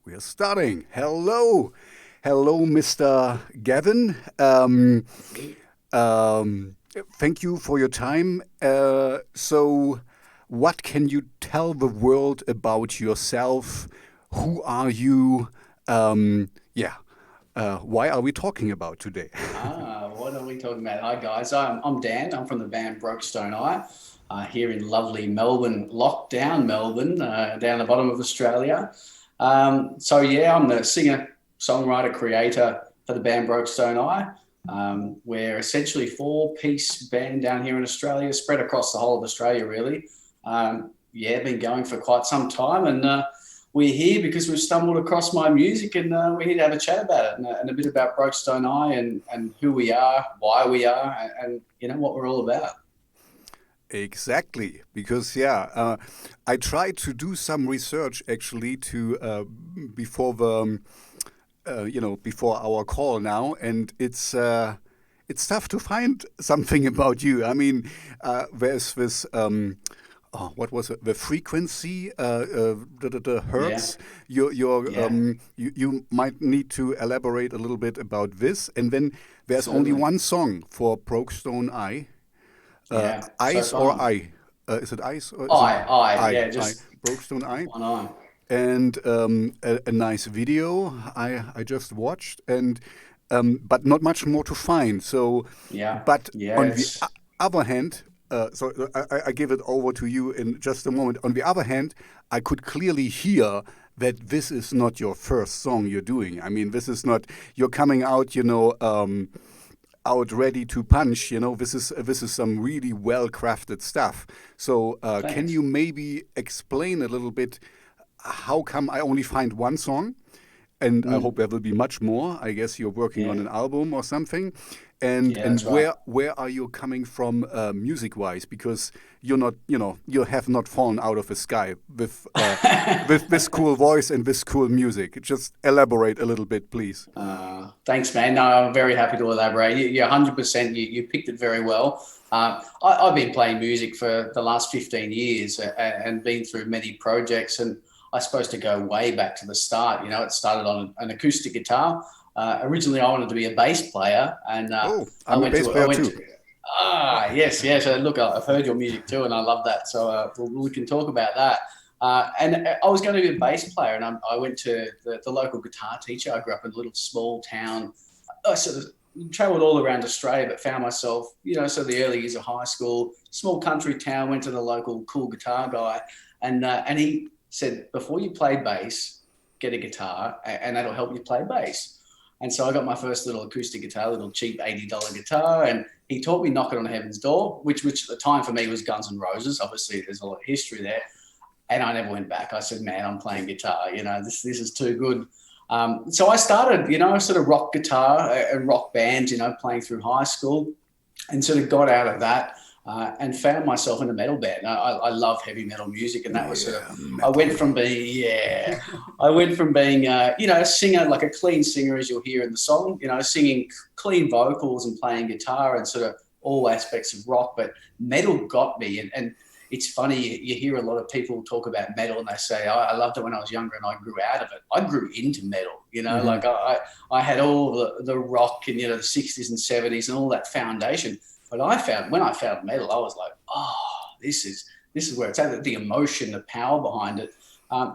We are starting. Hello, Mr. Gavin. Um, Thank you for your time. So, what can you tell the world about yourself? Who are you? Yeah. Why are we talking about today? What are we talking about? Hi guys, I'm Dan. I'm from the band Brokestone Eye, here in lovely Melbourne, lockdown Melbourne, down the bottom of Australia. So yeah, I'm the singer, songwriter, creator for the band Brokestone Eye. We're essentially four-piece band down here in Australia, spread across the whole of Australia, really. Yeah, been going for quite some time, and we're here because we've stumbled across my music, and we're here to have a chat about it and a bit about Brokestone Eye and who we are, why we are, and you know what we're all about. Exactly, because I tried to do some research actually to before the before our call now, and it's tough to find something about you. I mean, there's this. What was it? The frequency, the Yeah, hertz. Your yeah, you might need to elaborate a little bit about this. And then there's only certainly. one song for Brokestone Eye. Yeah, so Ice or fun. Eye? Is it Ice or is it Eye? Yeah, Eye. just Brokestone Eye. one eye. And a nice video I just watched, and but not much more to find. So, Yeah, but yeah, on the it's other hand, I give it over to you in just a moment. On the other hand, I could clearly hear that this is not your first song you're doing. I mean, this is not you're coming out, out ready to punch. This is some really well crafted stuff. So, can thanks. you maybe explain a little bit how come I only find one song? And I hope Mm, there will be much more. I guess you're working on yeah, an album or something. And yeah, and that's right. where are you coming from music wise? Because you're not, you have not fallen out of the sky with this cool voice and this cool music. Just elaborate a little bit, please. Thanks, man. No, I'm very happy to elaborate. You're 100%. You picked it very well. I've been playing music for the last 15 years and been through many projects. And I suppose to go way back to the start, it started on an acoustic guitar. Originally, I wanted to be a bass player, and Oh, I I'm a went bass to I player went too. to yes, yes. Look, I've heard your music too, and I love that. So we can talk about that. And I was going to be a bass player, and I went to the local guitar teacher. I grew up in a little small town. I sort of traveled all around Australia, but found myself, so the early years of high school, small country town, went to the local cool guitar guy, and he said, before you play bass, get a guitar, and that'll help you play bass. And so I got my first little acoustic guitar, little cheap $80 guitar, and he taught me "Knocking on Heaven's Door," which at the time for me was Guns N' Roses. Obviously, there's a lot of history there, and I never went back. I said, "Man, I'm playing guitar. This is too good." So I started, sort of rock guitar and rock bands, playing through high school, and sort of got out of that and found myself in a metal band. I love heavy metal music, and that was sort of Yeah, I went metal. from being a singer, like a clean singer, as you'll hear in the song, singing clean vocals and playing guitar and sort of all aspects of rock, but metal got me, and it's funny, you hear a lot of people talk about metal and they say, I loved it when I was younger and I grew out of it. I grew into metal, Hmm. like I had all the rock and, the 60s and 70s and all that foundation. But when I found metal, I was like, oh, this is where it's at, the emotion, the power behind it.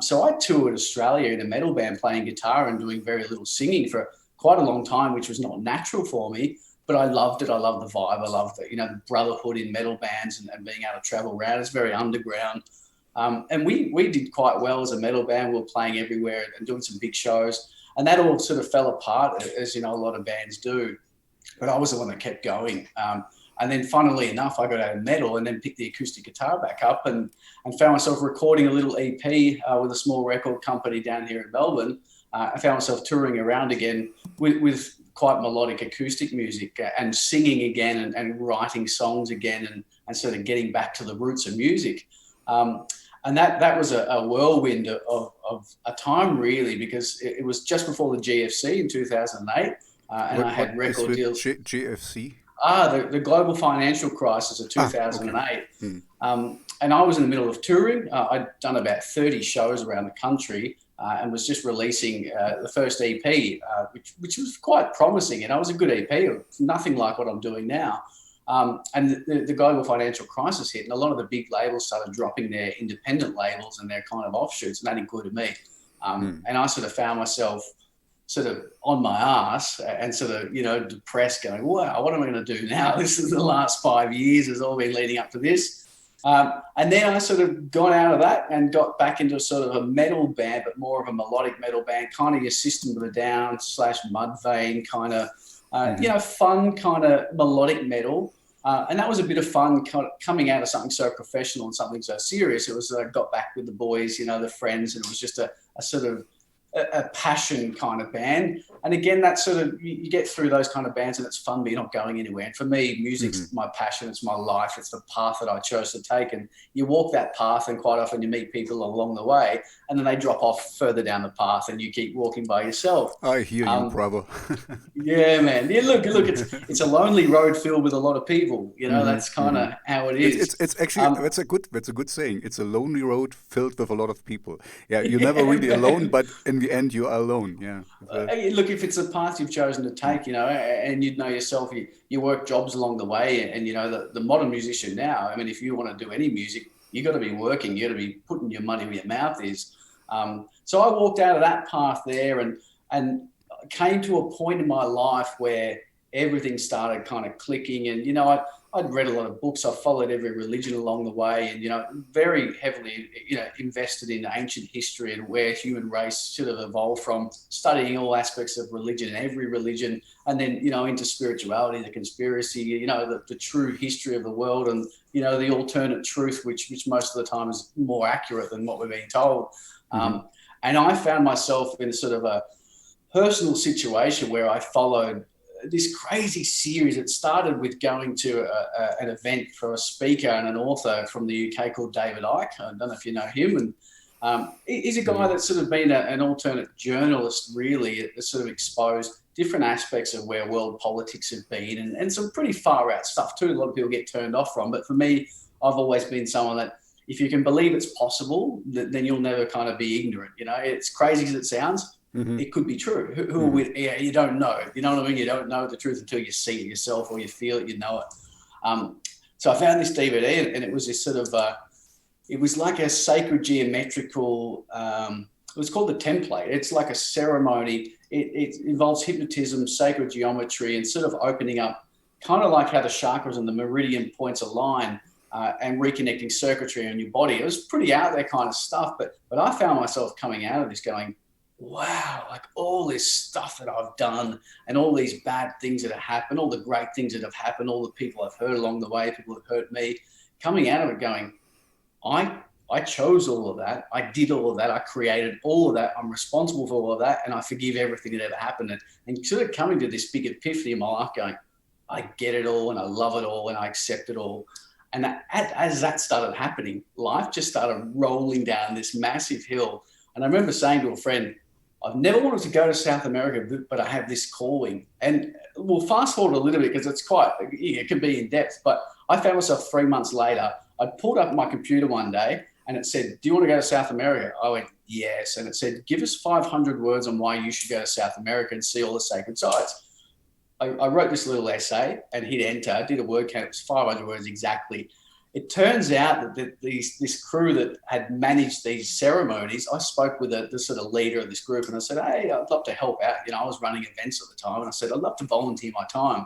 So I toured Australia in a metal band playing guitar and doing very little singing for quite a long time, which was not natural for me, but I loved it. I loved the vibe. I loved the brotherhood in metal bands and being able to travel around. It's very underground. And we did quite well as a metal band. We were playing everywhere and doing some big shows. And that all sort of fell apart, as a lot of bands do. But I was the one that kept going. And then, funnily enough, I got out of metal and then picked the acoustic guitar back up and found myself recording a little EP with a small record company down here in Melbourne. I found myself touring around again with quite melodic acoustic music and singing again and writing songs again and sort of getting back to the roots of music. Um, and that was a whirlwind of a time, really, because it was just before the GFC in 2008, and I What had is record the deals. GFC? The global financial crisis of Ah, okay. 2008. Hmm. And I was in the middle of touring. I'd done about 30 shows around the country, and was just releasing the first EP, which was quite promising. And it was a good EP. It was nothing like what I'm doing now. And the global financial crisis hit, and a lot of the big labels started dropping their independent labels and their kind of offshoots, and that included me. And I sort of found myself sort of on my ass and sort of, depressed, going, wow, what am I going to do now? This is the last 5 years has all been leading up to this. And then I sort of got out of that and got back into sort of a metal band, but more of a melodic metal band, kind of your System of a Down / Mudvayne kind of, fun kind of melodic metal. And that was a bit of fun coming out of something so professional and something so serious. It was, I got back with the boys, the friends, and it was just a sort of a passion kind of band. And again, that sort of, you get through those kind of bands and it's fun, but you're not going anywhere. And for me, music's my passion, it's my life, it's the path that I chose to take. And you walk that path, and quite often you meet people along the way, and then they drop off further down the path and you keep walking by yourself. I hear you, brother. Yeah, man. Yeah, look, it's a lonely road filled with a lot of people. That's kind of how it is. It's actually, that's a good saying. It's a lonely road filled with a lot of people. Yeah, you're never really alone, but in the end you are alone. Yeah. Look, if it's a path you've chosen to take, and you know yourself, you work jobs along the way, and the modern musician now, I mean, if you want to do any music, you got to be working, you got to be putting your money where your mouth is. So I walked out of that path there and came to a point in my life where everything started kind of clicking, and I'd read a lot of books. I followed every religion along the way, and very heavily invested in ancient history and where human race should have evolved from, studying all aspects of religion, every religion, and then into spirituality, the conspiracy, the true history of the world, and the alternate truth, which most of the time is more accurate than what we're being told. And I found myself in sort of a personal situation where I followed this crazy series. It started with going to an event for a speaker and an author from the UK called David Icke. I don't know if you know him. And he's a guy that's sort of been an alternate journalist, really, that sort of exposed different aspects of where world politics have been, and some pretty far out stuff too. A lot of people get turned off from. But for me, I've always been someone that if you can believe it's possible, then you'll never kind of be ignorant. It's crazy as it sounds. It could be true. Who are we? Yeah, you don't know. You know what I mean? You don't know the truth until you see it yourself or you feel it, it. So I found this DVD, and it was this sort of, it was like a sacred geometrical, it was called the template. It's like a ceremony. It involves hypnotism, sacred geometry, and sort of opening up, kind of like how the chakras and the meridian points align, and reconnecting circuitry in your body. It was pretty out there kind of stuff, but I found myself coming out of this going, wow, like all this stuff that I've done and all these bad things that have happened, all the great things that have happened, all the people I've hurt along the way, people have hurt me, coming out of it going, I chose all of that. I did all of that. I created all of that. I'm responsible for all of that. And I forgive everything that ever happened. And sort of coming to this big epiphany in my life going, I get it all and I love it all and I accept it all. And as that started happening, life just started rolling down this massive hill. And I remember saying to a friend, I've never wanted to go to South America, but I have this calling. And we'll fast forward a little bit because it can be in depth. But I found myself 3 months later, I pulled up my computer one day and it said, do you want to go to South America? I went, yes. And it said, give us 500 words on why you should go to South America and see all the sacred sites. I wrote this little essay and hit enter, did a word count, it was 500 words exactly. It turns out that this crew that had managed these ceremonies, I spoke with the sort of leader of this group and I said, hey, I'd love to help out. I was running events at the time and I said, I'd love to volunteer my time.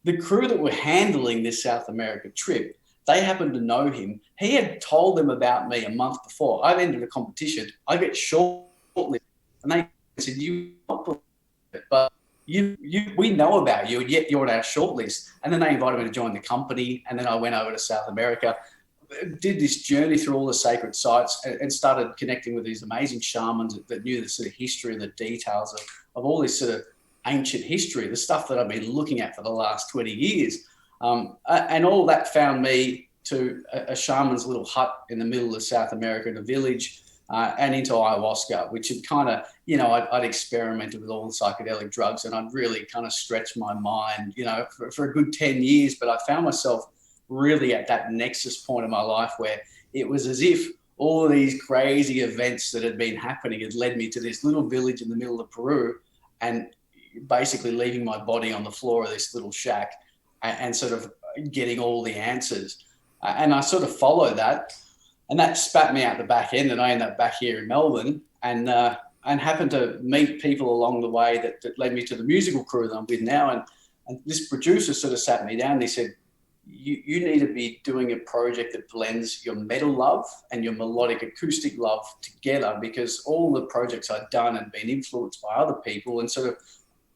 The crew that were handling this South America trip, they happened to know him. He had told them about me a month before. I'd entered a competition. I get shortlisted and they said, you not believe it, but we know about you, and yet you're on our shortlist. And then they invited me to join the company. And then I went over to South America, did this journey through all the sacred sites and started connecting with these amazing shamans that knew the sort of history and the details of all this sort of ancient history, the stuff that I've been looking at for the last 20 years. And all that found me to a shaman's little hut in the middle of South America, in a village, and into ayahuasca, which had kind of, I'd experimented with all the psychedelic drugs and I'd really kind of stretched my mind, for a good 10 years. But I found myself really at that nexus point in my life where it was as if all of these crazy events that had been happening had led me to this little village in the middle of Peru, and basically leaving my body on the floor of this little shack and sort of getting all the answers. And I sort of followed that, and that spat me out the back end, and I ended up back here in Melbourne, and happened to meet people along the way that led me to the musical crew that I'm with now. And this producer sort of sat me down and he said, you need to be doing a project that blends your metal love and your melodic acoustic love together, because all the projects I'd done had been influenced by other people and sort of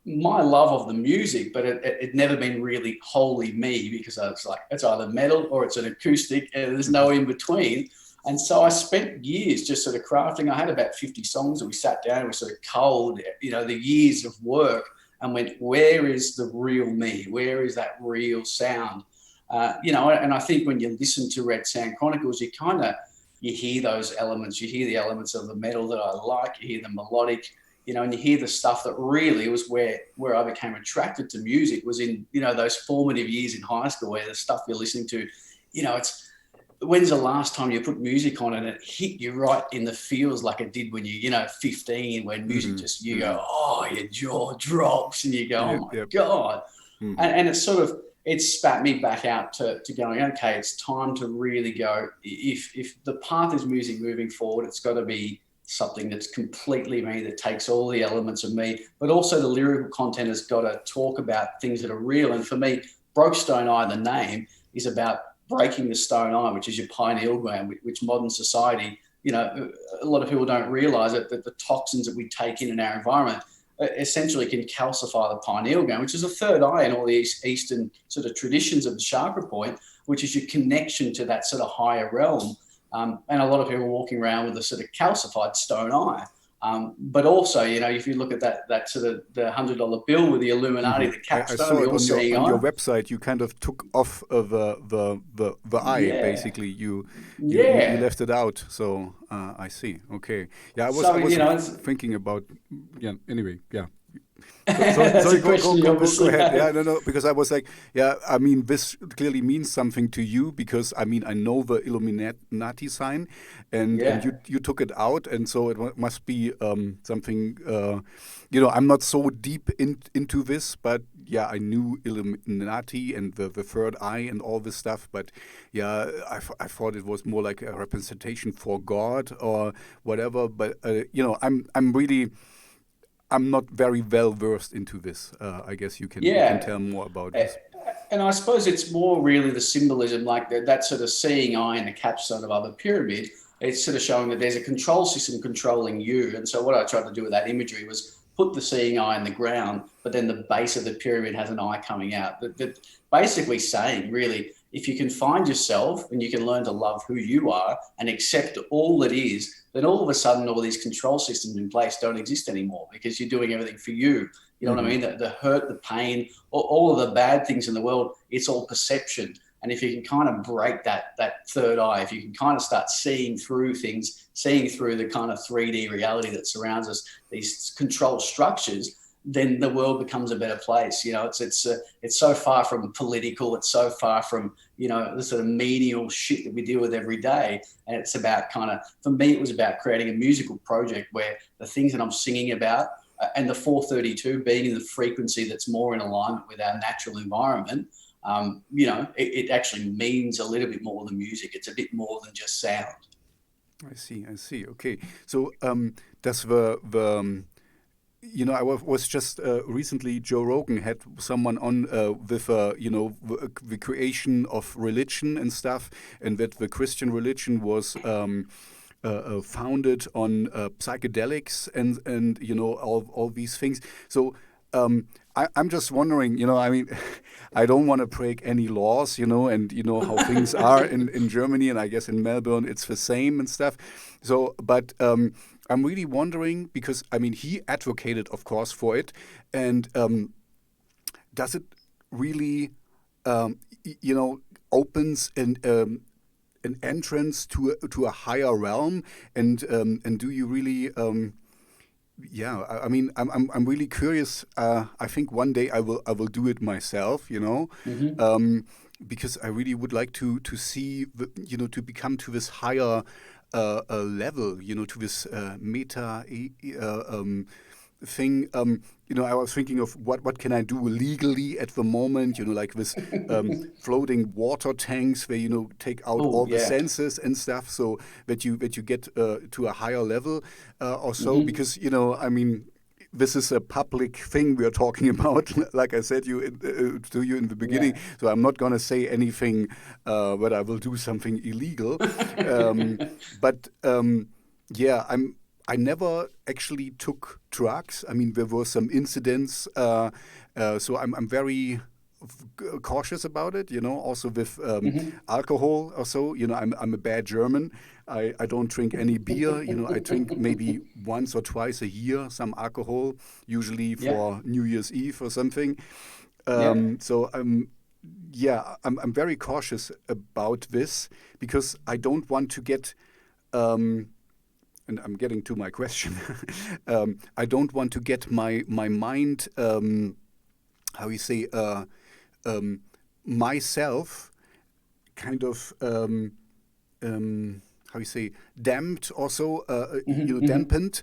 my love of the music, but it never been really wholly me, because I was like, it's either metal or it's an acoustic and there's no in between. And so I spent years just sort of crafting. I had about 50 songs that we sat down and we sort of culled, the years of work, and went, where is the real me? Where is that real sound? And I think when you listen to Red Sand Chronicles, you hear those elements. You hear the elements of the metal that I like. You hear the melodic, and you hear the stuff that really was where I became attracted to music, was in, those formative years in high school, where the stuff you're listening to, it's, when's the last time you put music on and it hit you right in the feels like it did when you, 15, when music just, you go, oh, your jaw drops and you go, oh my God. Mm-hmm. And it's sort of, it spat me back out to going, okay, it's time to really go. If the path is music moving forward, it's got to be something that's completely me, that takes all the elements of me, but also the lyrical content has got to talk about things that are real. And for me, Broke Stone Eye, the name, is about breaking the stone eye, which is your pineal gland, which modern society, a lot of people don't realize that the toxins that we take in our environment essentially can calcify the pineal gland, which is a third eye in all the Eastern sort of traditions of the chakra point, which is your connection to that sort of higher realm. And a lot of people are walking around with a sort of calcified stone eye. But also, if you look at that sort of the $100 bill with the Illuminati, the capstone, I saw it on your website. You kind of took off the eye, basically. You left it out. So I see. Okay. Yeah, I was thinking about. Yeah. Anyway. Yeah. So go ahead. Yeah, no, because I was like, I mean, this clearly means something to you, because I mean, I know the Illuminati sign, and you took it out, and so it must be something. I'm not so deep into this, but I knew Illuminati and the third eye and all this stuff, but I thought it was more like a representation for God or whatever. But I'm not very well versed into this. I guess you can tell more about this. And I suppose it's more really the symbolism, like that sort of seeing eye in the capstone of other pyramid. It's sort of showing that there's a control system controlling you. And so what I tried to do with that imagery was put the seeing eye in the ground, but then the base of the pyramid has an eye coming out. That basically saying, really, if you can find yourself and you can learn to love who you are and accept all that is, then all of a sudden all these control systems in place don't exist anymore, because you're doing everything for you. You know what I mean? The hurt, the pain, all of the bad things in the world, it's all perception. And if you can kind of break that third eye, if you can kind of start seeing through things, seeing through the kind of 3D reality that surrounds us, these controlled structures, then the world becomes a better place. It's so far from political. It's so far from, the sort of menial shit that we deal with every day. And it's about for me, it was about creating a musical project where the things that I'm singing about and the 432 being in the frequency that's more in alignment with our natural environment, it actually means a little bit more than music. It's a bit more than just sound. I see. Okay. So does the I was just recently, Joe Rogan had someone on with the creation of religion and stuff, and that the Christian religion was founded on psychedelics and all these things. So I'm just wondering, I mean, I don't want to break any laws, and how things are in Germany, and I guess in Melbourne it's the same and stuff. So, but I'm really wondering, because I mean, he advocated, of course, for it, and does it really, opens an entrance to a higher realm, and do you really? I mean, I'm really curious. I think one day I will do it myself. Because I really would like to see to become to this higher a level, to this meta thing. I was thinking of what can I do legally at the moment, like this floating water tanks where, take out all the sensors and stuff so that you get to a higher level or so, because, this is a public thing we are talking about, like I said to you in the beginning. So I'm not going to say anything that I will do something illegal. But I never actually took drugs. I mean, there were some incidents, so I'm very cautious about it. Also with alcohol or so. I'm a bad German. I don't drink any beer. I drink maybe once or twice a year some alcohol, usually for New Year's Eve or something. So I'm very cautious about this because I don't want to get. And I'm getting to my question. I don't want to get my mind, myself, kind of, damped also, dampened.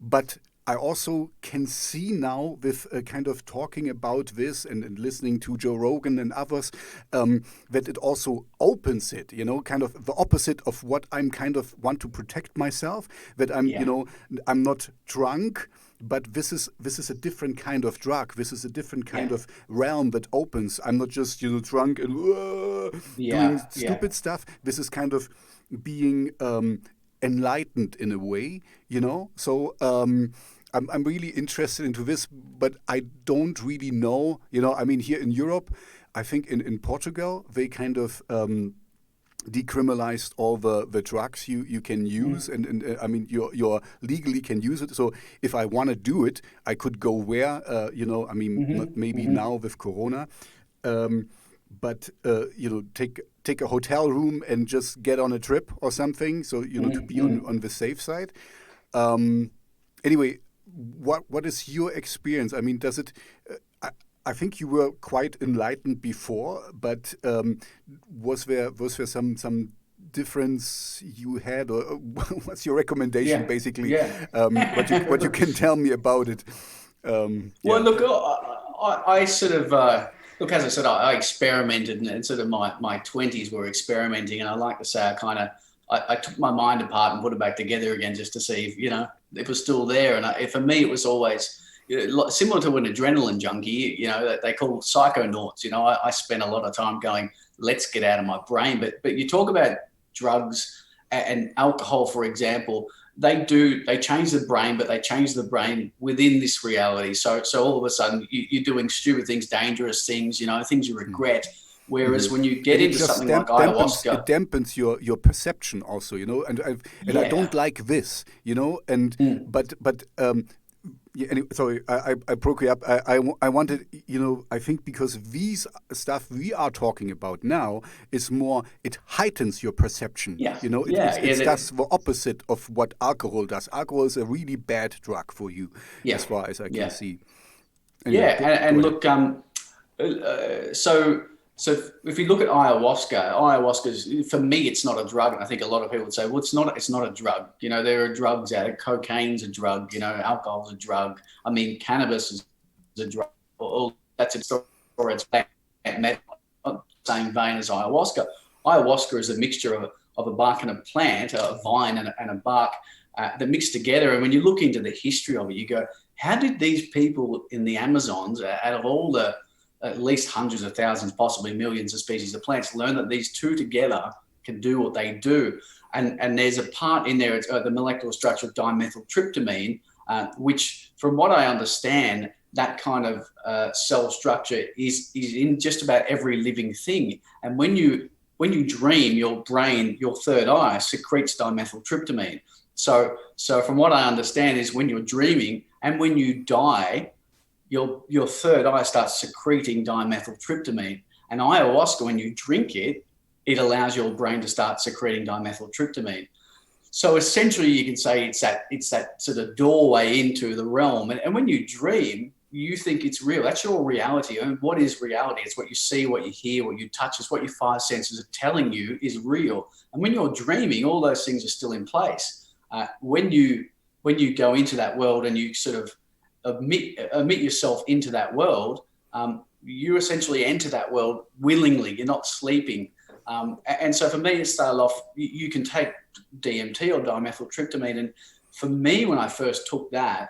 But I also can see now with kind of talking about this and listening to Joe Rogan and others, that it also opens it, kind of the opposite of what I'm kind of want to protect myself, that I'm, I'm not drunk, but this is a different kind of drug. This is a different kind of realm that opens. I'm not just, drunk and doing stupid stuff. This is kind of being enlightened in a way, So I'm really interested into this, but I don't really know. Here in Europe, I think in Portugal, they kind of decriminalized all the drugs you can use, and you legally can use it. So if I want to do it, I could go where, not maybe now with Corona, but take a hotel room and just get on a trip or something. So to be on the safe side. Anyway, what is your experience? I mean, does it? I think you were quite enlightened before, but was there some difference you had, or what's your recommendation, basically? What you can tell me about it? Well, look, I sort of look, as I said, I experimented, and sort of my 20s were experimenting, and I like to say I took my mind apart and put it back together again just to see if it was still there. And for me, it was always similar to an adrenaline junkie, that they call psychonauts. I spent a lot of time going, let's get out of my brain. But you talk about drugs and alcohol, for example, they change the brain, but they change the brain within this reality. So all of a sudden you're doing stupid things, dangerous things, things you regret. Whereas when you get into something like ayahuasca, it dampens your perception also, and I don't like this, but sorry, I broke you up. I wanted, I think because these stuff we are talking about now is more, it heightens your perception. It does the opposite of what alcohol does. Alcohol is a really bad drug for you, as far as I can see. And look, so if you look at ayahuasca, for me, it's not a drug. And I think a lot of people would say, well, it's not a drug. There are drugs out there. Cocaine's a drug, alcohol's a drug. I mean, cannabis is a drug. That's a story. It's plant metal, same vein as ayahuasca. Ayahuasca is a mixture of a bark and a plant, a vine and a bark that mix together. And when you look into the history of it, you go, how did these people in the Amazons, out of all the at least hundreds of thousands, possibly millions of species of plants, learn that these two together can do what they do. And there's a part in there, it's the molecular structure of dimethyltryptamine, which from what I understand, that kind of cell structure is in just about every living thing. And when you dream, your brain, your third eye secretes dimethyltryptamine. So from what I understand is when you're dreaming and when you die, your third eye starts secreting dimethyltryptamine. And ayahuasca, when you drink it, it allows your brain to start secreting dimethyltryptamine. So essentially, you can say it's that sort of doorway into the realm. And when you dream, you think it's real. That's your reality. And what is reality? It's what you see, what you hear, what you touch. It's what your five senses are telling you is real. And when you're dreaming, all those things are still in place. When you go into that world and you sort of admit yourself into that world, you essentially enter that world willingly. You're not sleeping. And so for me, it started off, you can take DMT or dimethyltryptamine. And for me, when I first took that,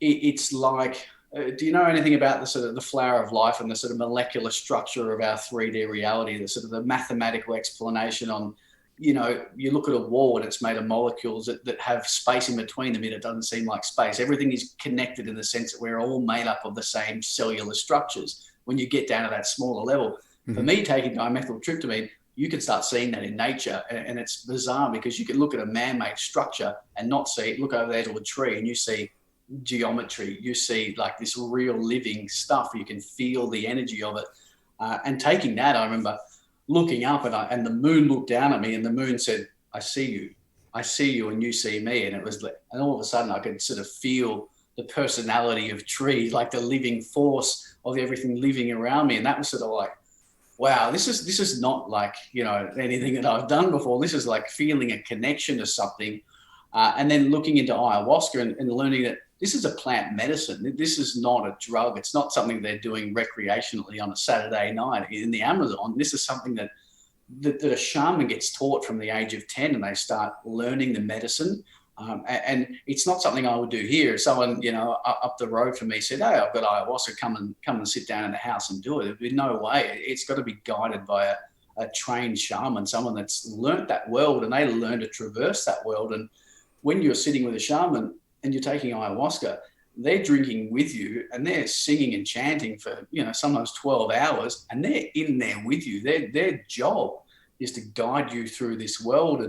it's like, do you know anything about the sort of the flower of life and the sort of molecular structure of our 3D reality, the sort of the mathematical explanation on, you know, you look at a wall and it's made of molecules that have space in between them, and it doesn't seem like space. Everything is connected in the sense that we're all made up of the same cellular structures when you get down to that smaller level. Mm-hmm. For me, taking dimethyltryptamine, you can start seeing that in nature, and it's bizarre because you can look at a man-made structure and not see it. Look over there to a tree and you see geometry, you see like this real living stuff. You can feel the energy of it. And taking that, I remember looking up and the moon looked down at me, and the moon said, I see you and you see me. And it was like, and all of a sudden I could sort of feel the personality of trees, like the living force of everything living around me. And that was sort of like, wow, this is not like, you know, anything that I've done before. This is like feeling a connection to something. And then looking into ayahuasca and learning that this is a plant medicine. This is not a drug. It's not something they're doing recreationally on a Saturday night in the Amazon. This is something that a shaman gets taught from the age of 10, and they start learning the medicine. And it's not something I would do here. If someone, you know, up the road from me said, hey, I've got ayahuasca, come and sit down in the house and do it. There'd be no way. It's got to be guided by a trained shaman, someone that's learnt that world, and they learn to traverse that world. And when you're sitting with a shaman and you're taking ayahuasca, they're drinking with you and they're singing and chanting for, you know, sometimes 12 hours, and they're in there with you. Their job is to guide you through this world.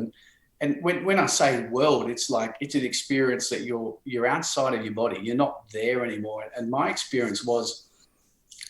And when I say world, it's like, it's an experience that you're outside of your body. You're not there anymore. And my experience was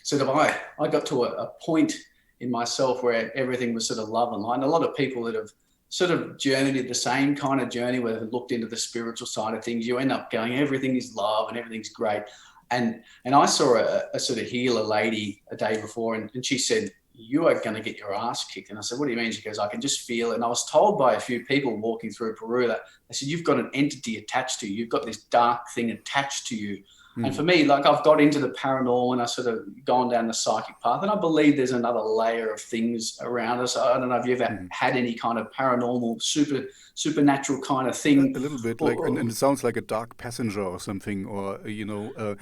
sort of, I got to a point in myself where everything was sort of love and light. And a lot of people that have sort of journeyed the same kind of journey where they've looked into the spiritual side of things, you end up going, everything is love and everything's great. And I saw a sort of healer lady a day before, and she said, you are going to get your ass kicked. And I said, what do you mean? She goes, I can just feel it. And I was told by a few people walking through Peru that they said, you've got an entity attached to you. You've got this dark thing attached to you. Mm. And for me, like, I've got into the paranormal and I sort of gone down the psychic path. And I believe there's another layer of things around us. I don't know if you've ever had any kind of paranormal, supernatural kind of thing. A little bit, like, and it sounds like a dark passenger or something, or, you know,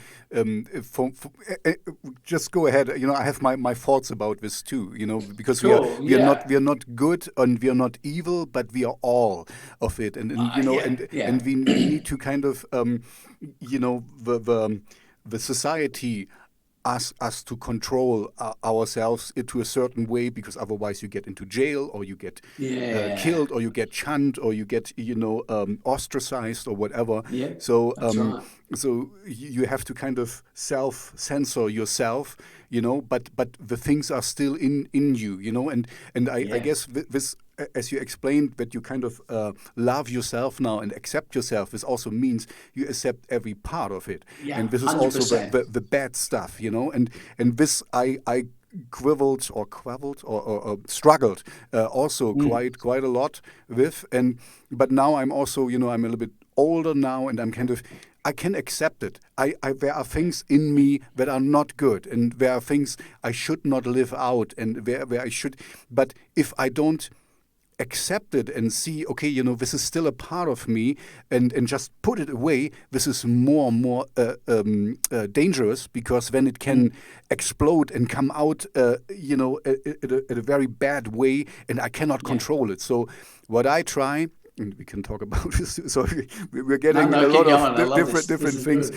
just go ahead. You know, I have my thoughts about this too, you know, because we are not good and we are not evil, but we are all of it. And you know, and we need to kind of, you know, the society asks us to control ourselves into a certain way, because otherwise you get into jail, or you get killed, or you get shunned, or you get, you know, ostracized or whatever. Yeah, so right. So you have to kind of self-censor yourself, you know, but the things are still in you, you know, and I guess this, as you explained, that you kind of love yourself now and accept yourself, this also means you accept every part of it. Yeah, and this is 100%. Also the bad stuff, you know, and this I quibbled or struggled also quite a lot with, but now I'm also, you know, I'm a little bit older now, and I'm kind of, I can accept it. There are things in me that are not good, and there are things I should not live out, and where I should. But if I don't accept it and see, okay, you know, this is still a part of me, and just put it away, this is more and more dangerous, because then it can explode and come out, you know, in a very bad way, and I cannot control it. So what I try, and we can talk about this, so we're getting a lot of different things,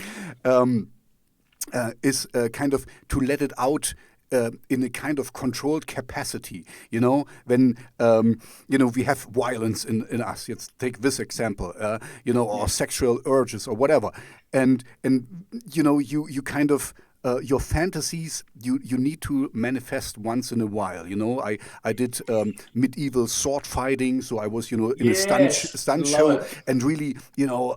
is kind of to let it out in a kind of controlled capacity, you know, when, you know, we have violence in us. Let's take this example, you know, or sexual urges or whatever. And you know, you kind of, your fantasies, you need to manifest once in a while. You know, I did medieval sword fighting, so I was, you know, in a stunt show, and really, you know,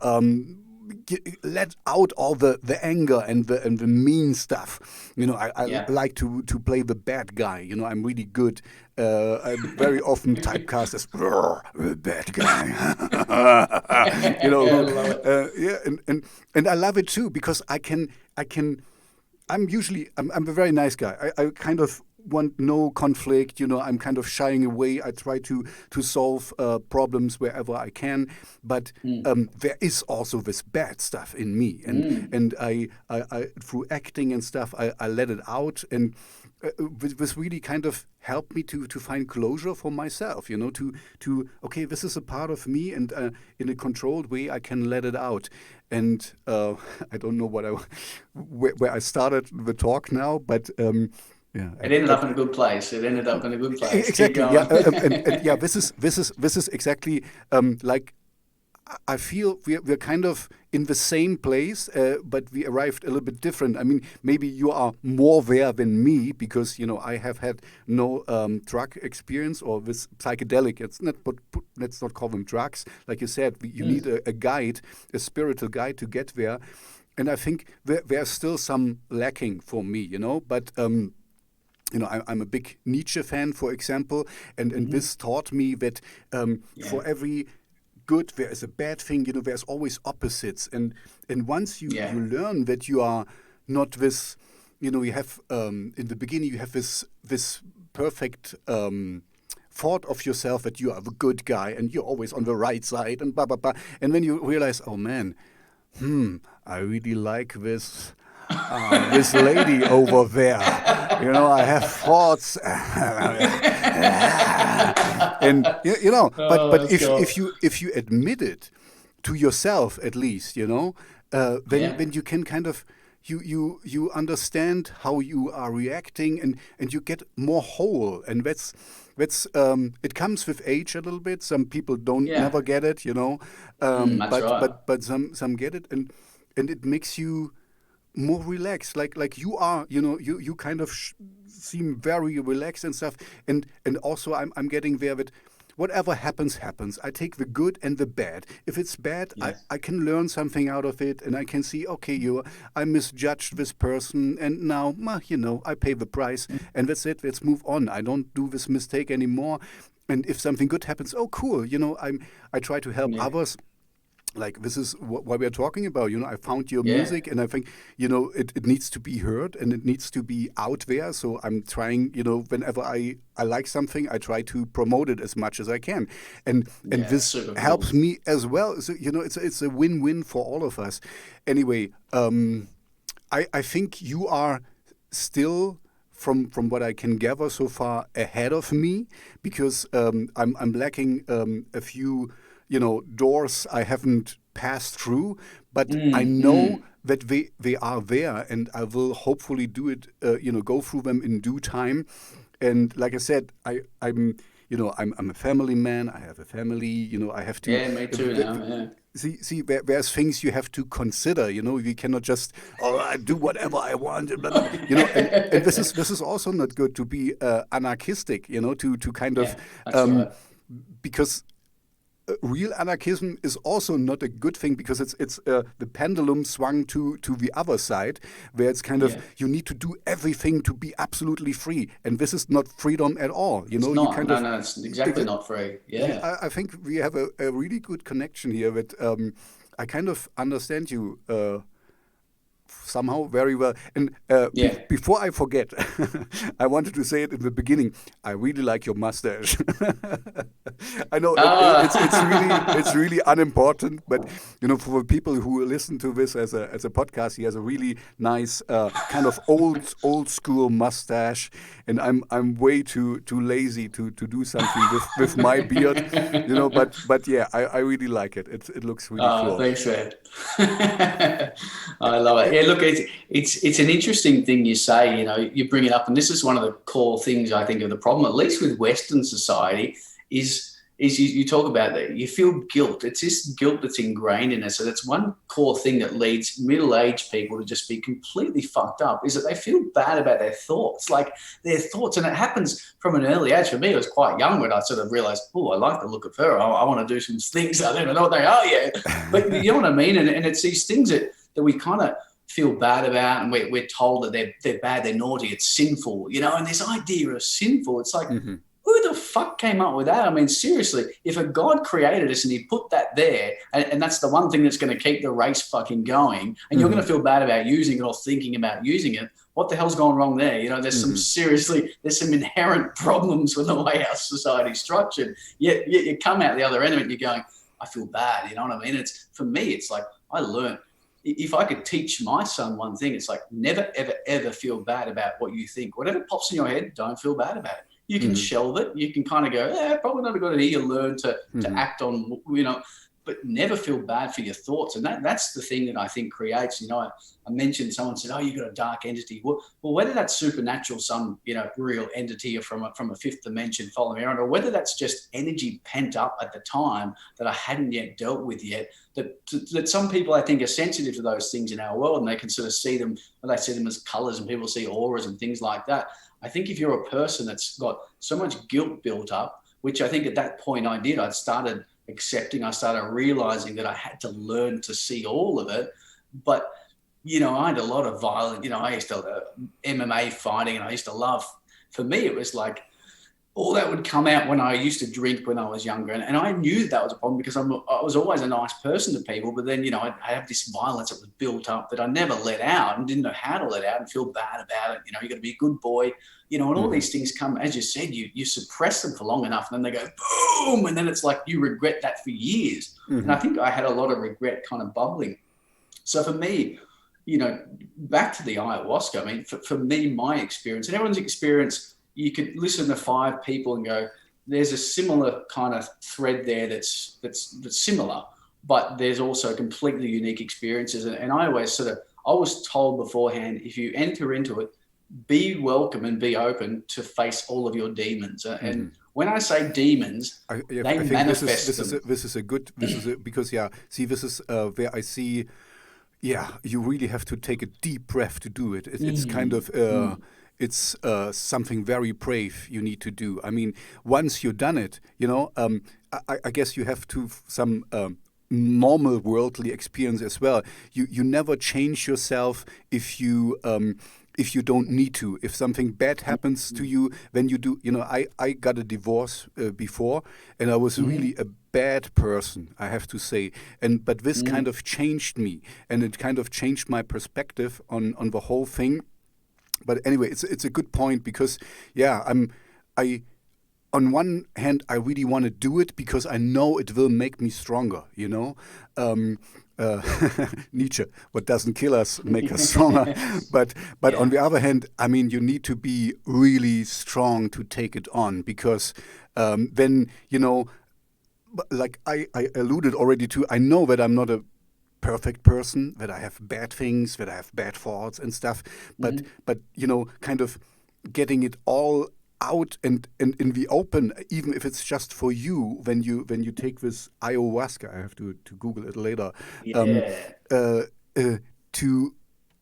let out all the anger and the mean stuff. I like to play the bad guy. I'm really good. I'm very often typecast as bad guy. And I love it too, because I'm a very nice guy. I kind of want no conflict. I'm kind of shying away. I try to solve problems wherever I can, but there is also this bad stuff in me, and I through acting and stuff, I let it out, and this really kind of helped me to find closure for myself. Okay, this is a part of me, and in a controlled way, I can let it out. And I don't know where I started the talk now, but. Yeah, it ended up in a good place. Exactly. Yeah, This is exactly like I feel we're kind of in the same place, but we arrived a little bit different. I mean, maybe you are more there than me, because I have had no drug experience or this psychedelic. Let's not call them drugs. Like you said, you need a guide, a spiritual guide to get there. And I think there's still some lacking for me, but. I'm a big Nietzsche fan, for example, and this taught me that for every good there is a bad thing. There's always opposites, and once you learn that you are not this, you have in the beginning you have this perfect thought of yourself that you are the good guy and you're always on the right side and blah blah blah, and then you realize, oh man, I really like this. This lady over there, I have thoughts, and but if you admit it to yourself, at least, then you can kind of you understand how you are reacting, and you get more whole, and that's it comes with age a little bit. Some people never get it, but some get it, and it makes you more relaxed, like you are, you kind of seem very relaxed and stuff, and also I'm getting there that whatever happens. I take the good and the bad. If it's bad, I can learn something out of it, and I can see, okay, I misjudged this person, and now I pay the price, and that's it. Let's move on. I don't do this mistake anymore. And if something good happens, oh cool, I try to help others. Like, this is what we're talking about. I found your music, and I think, it needs to be heard, and it needs to be out there. So I'm trying, whenever I like something, I try to promote it as much as I can. And this helps me as well. So, it's a win-win for all of us. Anyway, I think you are still, from what I can gather so far, ahead of me, because I'm lacking a few doors I haven't passed through, but I know that they are there, and I will hopefully do it, go through them in due time. And like I said, I'm a family man. I have a family. I have to. Yeah, me too now. Yeah. See, there's things you have to consider. We cannot just I do whatever I want. Blah, blah, and this is also not good to be anarchistic. To kind of because. Real anarchism is also not a good thing, because it's the pendulum swung to the other side, where it's kind of you need to do everything to be absolutely free, and this is not freedom at all. It's not. No, it's exactly not free. Yeah, I think we have a really good connection here. That I kind of understand you somehow very well. And before I forget, I wanted to say it in the beginning. I really like your mustache. I know it's really unimportant, but for people who listen to this as a podcast, he has a really nice kind of old school mustache, and I'm way too lazy to do something with my beard, But yeah, I really like it. It looks really cool. Thanks, man. I love it. Yeah, look, it's an interesting thing you say. You bring it up, and this is one of the core things I think of the problem, at least with Western society, is is you talk about that. You feel guilt. It's this guilt that's ingrained in us. So that's one core thing that leads middle-aged people to just be completely fucked up, is that they feel bad about their thoughts, like their thoughts. And it happens from an early age. For me, it was quite young when I sort of realized, oh, I like the look of her. I want to do some things. I don't know what they are yet. But you know what I mean? And it's these things that we kind of feel bad about, and we're told that they're bad, they're naughty, it's sinful, you know, and this idea of sinful, it's like, who the fuck came up with that? I mean, seriously, if a God created us and he put that there, and that's the one thing that's going to keep the race fucking going, and you're going to feel bad about using it or thinking about using it, what the hell's gone wrong there? You know, there's there's some inherent problems with the way our society's structured. Yet you come out the other end of it and you're going, I feel bad, you know what I mean? It's, for me, it's like, I learned, if I could teach my son one thing, it's like, never, ever, ever feel bad about what you think. Whatever pops in your head, don't feel bad about it. You can shelve it. You can kind of go, probably not a good idea. You learn to act on, you know, but never feel bad for your thoughts. And that's the thing that I think creates, you know, I mentioned, someone said, oh, you've got a dark entity. Well, whether that's supernatural, some, you know, real entity or from a fifth dimension following around, or whether that's just energy pent up at the time that I hadn't yet dealt with yet, that some people, I think, are sensitive to those things in our world, and they can sort of see them, or they see them as colors, and people see auras and things like that. I think if you're a person that's got so much guilt built up, which I think at that point I did, I started accepting, I started realizing that I had to learn to see all of it. But, you know, I had a lot of violent, you know, I used to MMA fighting, and I used to love, for me, it was like, all that would come out when I used to drink when I was younger. And I knew that was a problem, because I was always a nice person to people. But then, you know, I have this violence that was built up that I never let out, and didn't know how to let out, and feel bad about it. You know, you got to be a good boy, you know, and all these things come, as you said, you suppress them for long enough, and then they go boom. And then it's like you regret that for years. And I think I had a lot of regret kind of bubbling. So for me, you know, back to the ayahuasca, I mean, for me, my experience and everyone's experience, you could listen to 5 people and go, there's a similar kind of thread there that's similar, but there's also completely unique experiences. And I always I was told beforehand, if you enter into it, be welcome and be open to face all of your demons. And when I say demons, they manifest them. This is because, see, this is where I see, you really have to take a deep breath to do it. It's kind of... It's something very brave you need to do. I mean, once you've done it, you know, I guess you have to some normal worldly experience as well. You never change yourself if you don't need to. If something bad happens to you, then you do. You know, I got a divorce before, and I was really a bad person, I have to say. But this kind of changed me, and it kind of changed my perspective on the whole thing. But anyway, it's a good point, because on one hand, I really want to do it because I know it will make me stronger, you know. Nietzsche, what doesn't kill us make us stronger. But on the other hand, I mean, you need to be really strong to take it on, because then, you know, like I alluded already to, I know that I'm not a perfect person, that I have bad things, that I have bad thoughts and stuff, but you know, kind of getting it all out and in the open, even if it's just for you, when you take this ayahuasca, I have to Google it later.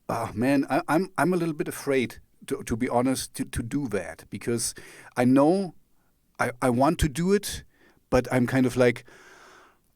I'm a little bit afraid, to be honest, to do that, because I know I want to do it, but I'm kind of like,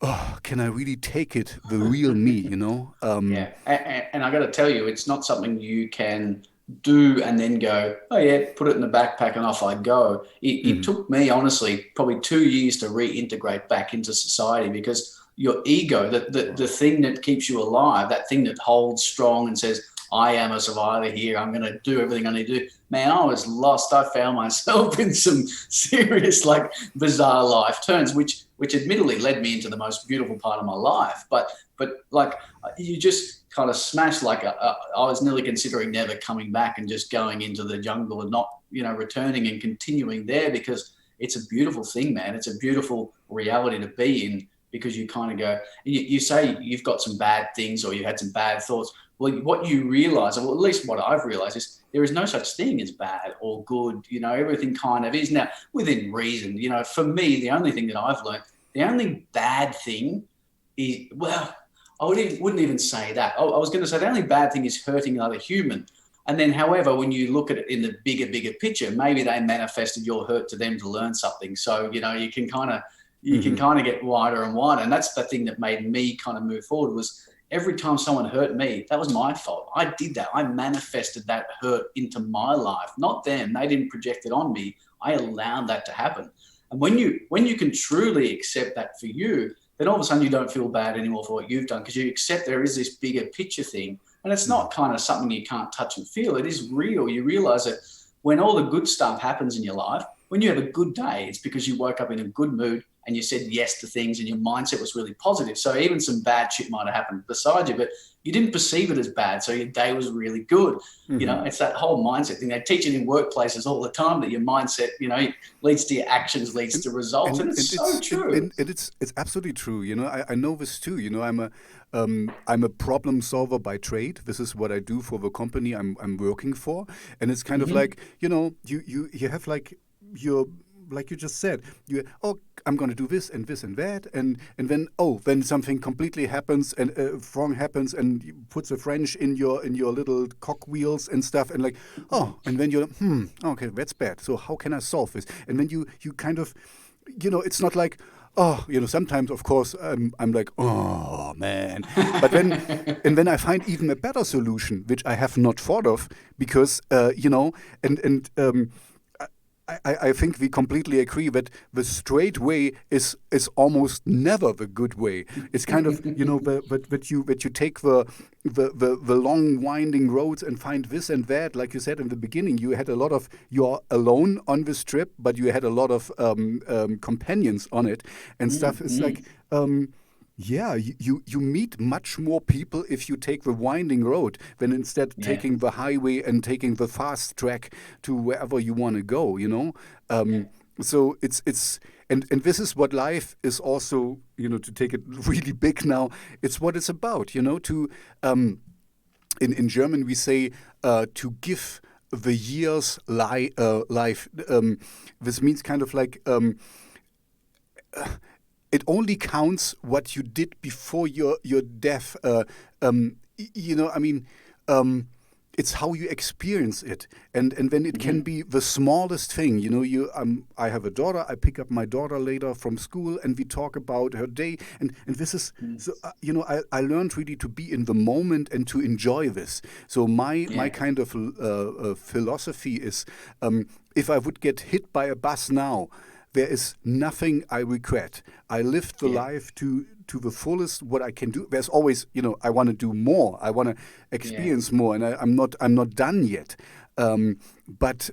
oh, can I really take it, the real me, you know? And I got to tell you, it's not something you can do and then go, oh yeah, put it in the backpack and off I go. It took me, honestly, probably 2 years to reintegrate back into society, because your ego, the thing that keeps you alive, that thing that holds strong and says, I am a survivor here, I'm going to do everything I need to do. Man, I was lost. I found myself in some serious, like, bizarre life turns, which admittedly led me into the most beautiful part of my life. But like, you just kind of smashed, like, I was nearly considering never coming back and just going into the jungle and not, you know, returning and continuing there, because it's a beautiful thing, man. It's a beautiful reality to be in. because you kind of go, you say you've got some bad things or you had some bad thoughts. Well, what you realize, or at least what I've realized, is there is no such thing as bad or good. Everything kind of is now within reason. For me, the only thing that I've learned, the only bad thing is, well, I wouldn't even say that. I was going to say the only bad thing is hurting another human. And then, however, when you look at it in the bigger picture, maybe they manifested your hurt to them to learn something. So, you can kind of get wider and wider. And that's the thing that made me kind of move forward, was every time someone hurt me, that was my fault. I did that. I manifested that hurt into my life, not them. They didn't project it on me. I allowed that to happen. And when you can truly accept that for you, then all of a sudden you don't feel bad anymore for what you've done, because you accept there is this bigger picture thing. And it's not kind of something you can't touch and feel. It is real. You realize that when all the good stuff happens in your life, when you have a good day, it's because you woke up in a good mood and you said yes to things and your mindset was really positive. So even some bad shit might have happened beside you, but you didn't perceive it as bad. So your day was really good. It's that whole mindset thing. They teach it in workplaces all the time, that your mindset, leads to your actions, leads to results. And it's so true. And it's absolutely true. I know this too. I'm a problem solver by trade. This is what I do for the company I'm working for. And it's kind of like, you have like your, like you just said, I'm going to do this and this and that, and then then something completely happens and wrong happens, and you put the French in your little cogwheels and stuff, and and then you're okay, that's bad. So how can I solve this? And then you kind of, it's not like, sometimes of course I'm like, oh man, but then I find even a better solution which I have not thought of, because I think we completely agree that the straight way is almost never the good way. It's kind of, that you take the long winding roads and find this and that. Like you said in the beginning, you're alone on this trip, but you had a lot of companions on it and stuff. It's like, you meet much more people if you take the winding road than instead taking the highway and taking the fast track to wherever you want to go, So it's and this is what life is also, to take it really big now, it's what it's about, to in German we say to give the years life. This means kind of like it only counts what you did before your death. It's how you experience it, and then it can be the smallest thing. I have a daughter. I pick up my daughter later from school, and we talk about her day. And this is so. I learned really to be in the moment and to enjoy this. So my kind of philosophy is, if I would get hit by a bus now, there is nothing I regret. I lived the life to the fullest what I can do. There's always, I want to do more. I want to experience more, and I'm not done yet. But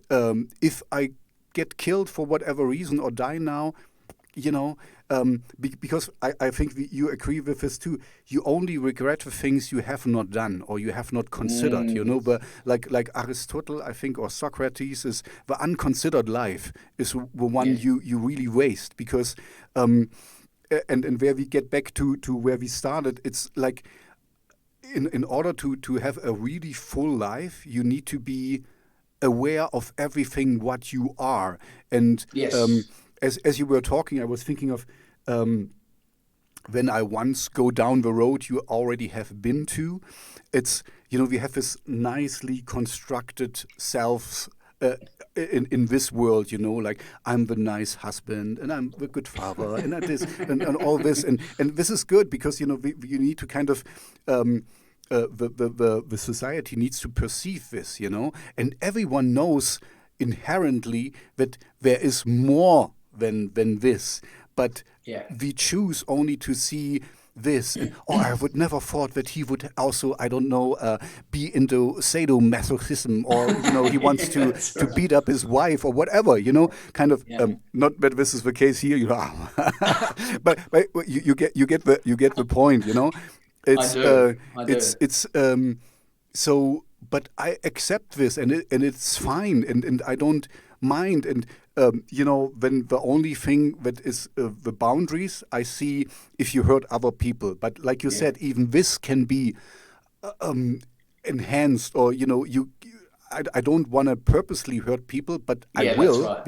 if I get killed for whatever reason or die now, because I think you agree with this too. You only regret the things you have not done or you have not considered. Like Aristotle, I think, or Socrates, is the unconsidered life is the one you really waste, because and where we get back to where we started, it's like in order to have a really full life, you need to be aware of everything what you are. And as you were talking, I was thinking of when I once go down the road you already have been to. It's, we have this nicely constructed selves in this world, like I'm the nice husband and I'm the good father and this and all this. And this is good because, you need to kind of the society needs to perceive this, and everyone knows inherently that there is more than this, but we choose only to see this. And, I would never thought that he would also, I don't know, be into sadomasochism, or he wants to beat up his wife or whatever, kind of. Not that this is the case here, but you get the point, It's I do. It's so, but I accept this, and it's fine, and I don't mind. And when the only thing that is the boundaries I see if you hurt other people. But like you said, even this can be enhanced, or I don't want to purposely hurt people, but I will, that's right.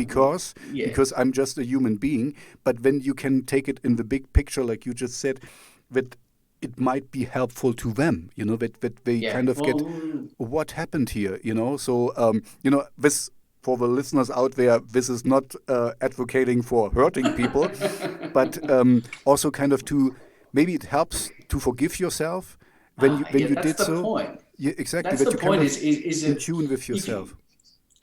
because I'm just a human being. But when you can take it in the big picture, like you just said, that it might be helpful to them, that they kind of get what happened here, So, this, for the listeners out there, this is not advocating for hurting people, but also kind of maybe it helps to forgive yourself when you that's did the so. point. Yeah, exactly. That's That the you point. kind of Is in that tune with yourself.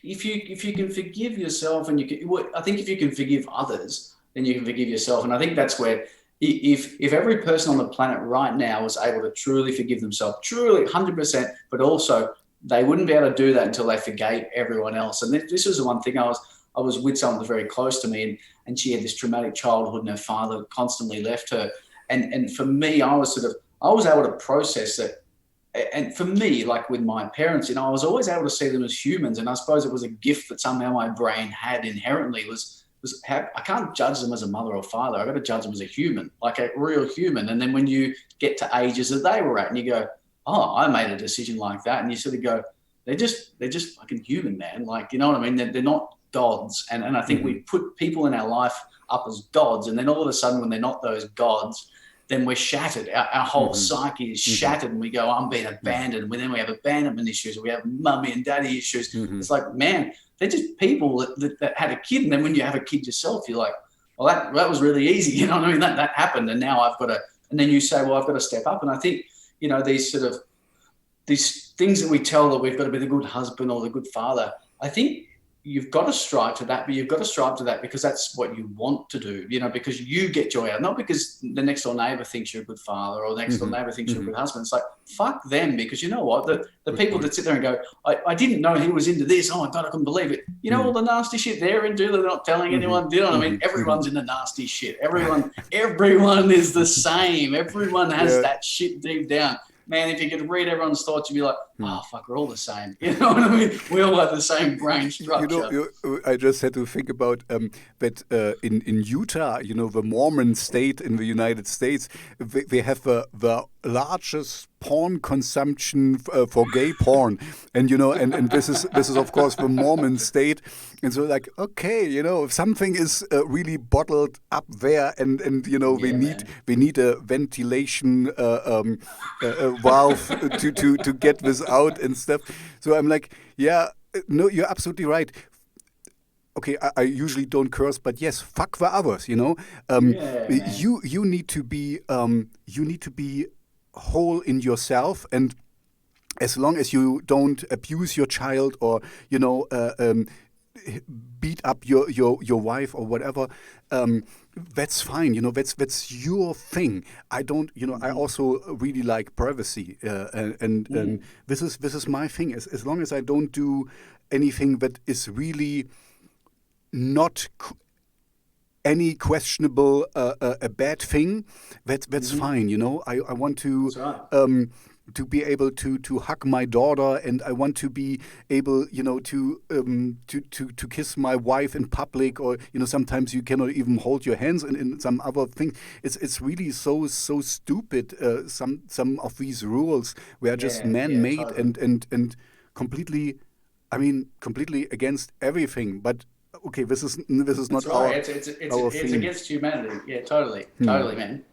If you can forgive yourself, and I think if you can forgive others, then you can forgive yourself. And I think that's where, if every person on the planet right now was able to truly forgive themselves, truly 100%, but also they wouldn't be able to do that until they forgave everyone else. And this was the one thing. I was with someone very close to me, and she had this traumatic childhood, and her father constantly left her. And for me, I was able to process that. And for me, like with my parents, I was always able to see them as humans. And I suppose it was a gift that somehow my brain had inherently, was I can't judge them as a mother or father. I've got to judge them as a human, like a real human. And then when you get to ages that they were at, and you go, oh, I made a decision like that. And you sort of go, they're just fucking human, man. Like, you know what I mean? They're not gods. And I think we put people in our life up as gods. And then all of a sudden, when they're not those gods, then we're shattered. Our whole psyche is shattered, and we go, I'm being abandoned. And then we have abandonment issues, we have mummy and daddy issues. It's like, man, they're just people that had a kid. And then when you have a kid yourself, you're like, well, that was really easy. You know what I mean? That happened. And now I've got to, and then you say, well, I've got to step up. And I think, these things that we tell, that we've got to be the good husband or the good father, I think you've got to strive to that, but you've got to strive to that because that's what you want to do, because you get joy out, not because the next door neighbor thinks you're a good father, or the next door neighbor thinks you're a good husband. It's like, fuck them, because you know what? The people that sit there and go, I didn't know he was into this. Oh my God, I couldn't believe it. All the nasty shit they're into, they're not telling anyone. Do you know what I mean? Everyone's into nasty shit. Everyone is the same. Everyone has that shit deep down. Man, if you could read everyone's thoughts, you'd be like, oh, fuck, we're all the same. You know what I mean? We all have the same brain structure. I just had to think about that in Utah, the Mormon state in the United States, they have the largest porn consumption for gay porn. And, and this is, of course, the Mormon state. And so, like, okay, if something is really bottled up there, and we need a ventilation valve to get this out and stuff. So I'm like, yeah, no, you're absolutely right. Okay, I usually don't curse, but yes, fuck the others. You need to be whole in yourself, and as long as you don't abuse your child, or beat up your wife or whatever, that's fine. That's your thing. I don't. I also really like privacy, and this is my thing. As long as I don't do anything that is really not any questionable a bad thing, that's fine. I want to. That's right. To be able to hug my daughter, and I want to be able, to kiss my wife in public, or sometimes you cannot even hold your hands in some other things. It's really so stupid. Some of these rules were just man-made, totally. and completely, completely against everything. But okay, this is not our. It's against humanity. Yeah, totally, man.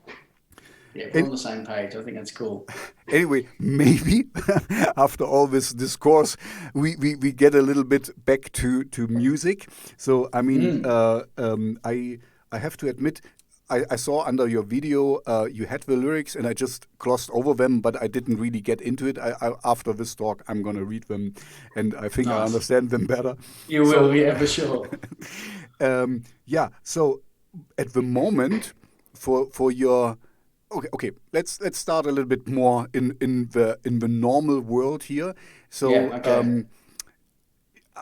Yeah, we're on the same page. I think that's cool. Anyway, maybe after all this discourse, we get a little bit back to music. So, I have to admit, I saw under your video you had the lyrics, and I just glossed over them, but I didn't really get into it. After this talk, I'm going to read them, and I think I understand them better. You will, yeah, for sure. So at the moment, for your... Okay. Let's start a little bit more in the normal world here. So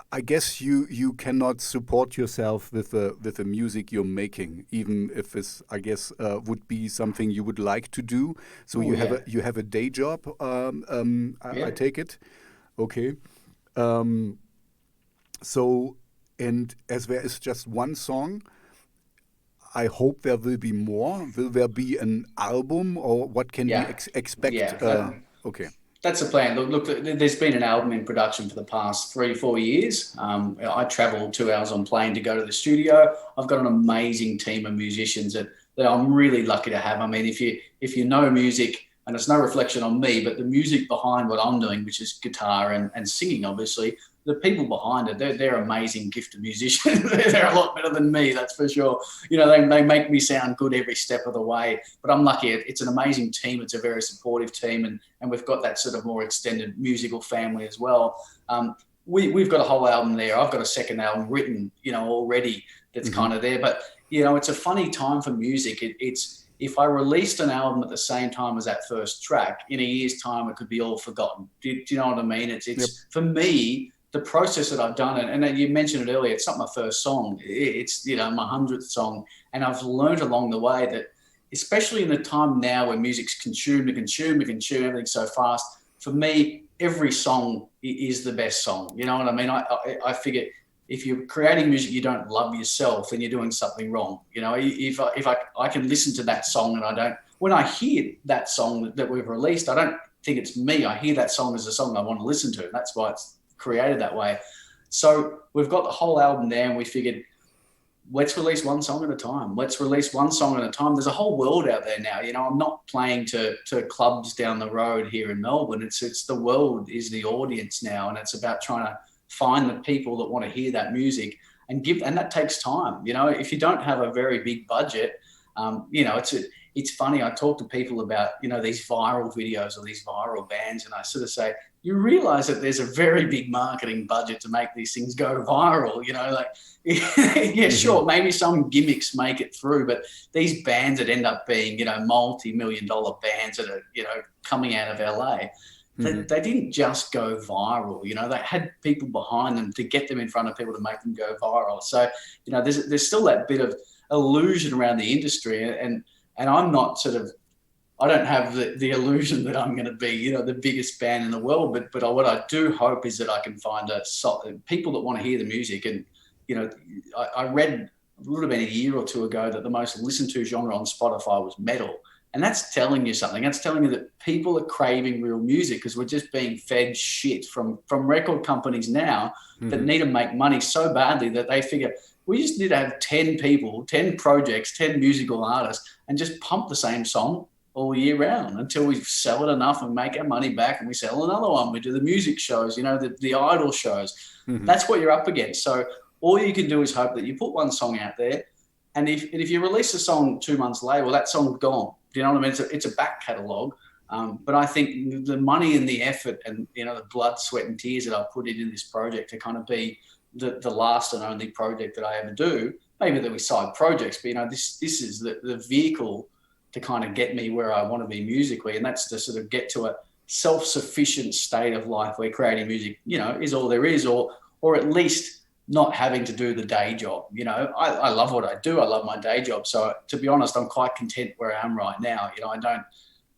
I guess you cannot support yourself with the music you're making, even if this, I guess, would be something you would like to do. So you have a day job. I take it. Okay. So and as there is just one song, I hope there will be more. Will there be an album, or what can we Yeah, expect? yeah. Okay. That's the plan. Look, there's been an album in production for the past 3-4 years. I travel 2 hours on plane to go to the studio. I've got an amazing team of musicians that I'm really lucky to have. I mean, if you know music, and it's no reflection on me, but the music behind what I'm doing, which is guitar and singing, obviously, the people behind it, they're amazing, gifted musicians. They're a lot better than me, that's for sure. You know, they make me sound good every step of the way. But I'm lucky. It's an amazing team. It's a very supportive team, and we've got that sort of more extended musical family as well. We've got a whole album there. I've got a second album written, already that's kind of there. But, it's a funny time for music. It's if I released an album at the same time as that first track, in a year's time, it could be all forgotten. Do you know what I mean? It's Yep. For me, the process that I've done, and you mentioned it earlier, it's not my first song. It's, my 100th song. And I've learned along the way that, especially in the time now where music's consumed, everything's so fast, for me, every song is the best song. You know what I mean? I figure if you're creating music, you don't love yourself, then you're doing something wrong. If I can listen to that song and when I hear that song that we've released, I don't think it's me. I hear that song as a song I want to listen to. And that's why it's created that way. So we've got the whole album there, and we figured, let's release one song at a time. There's a whole world out there now. I'm not playing to clubs down the road here in Melbourne. It's the world is the audience now, and it's about trying to find the people that want to hear that music and that takes time. If you don't have a very big budget, it's funny. I talk to people about, these viral videos or these viral bands, and I sort of say, you realize that there's a very big marketing budget to make these things go viral, yeah, sure, maybe some gimmicks make it through, but these bands that end up being, multi-million-dollar bands that are, coming out of LA, they didn't just go viral, they had people behind them to get them in front of people to make them go viral. So, there's still that bit of illusion around the industry, and I'm not I don't have the illusion that I'm going to be, the biggest band in the world. But what I do hope is that I can find people that want to hear the music. And, I read, it would have been a year or two ago, that the most listened to genre on Spotify was metal. And that's telling you something. That's telling you that people are craving real music, because we're just being fed shit from record companies now that need to make money so badly that they figure, we just need to have 10 people, 10 projects, 10 musical artists, and just pump the same song all year round until we sell it enough and make our money back, and we sell another one. We do the music shows, the idol shows. That's what you're up against. So all you can do is hope that you put one song out there, and if you release a song 2 months later, well, that song's gone. Do you know what I mean? It's a back catalogue. But I think the money and the effort and, the blood, sweat and tears that I've put into this project to kind of be the last and only project that I ever do. Maybe there'll be side projects, but, this is the vehicle to kind of get me where I want to be musically. And that's to sort of get to a self-sufficient state of life where creating music, is all there is, or at least not having to do the day job. I love what I do. I love my day job. So to be honest, I'm quite content where I am right now.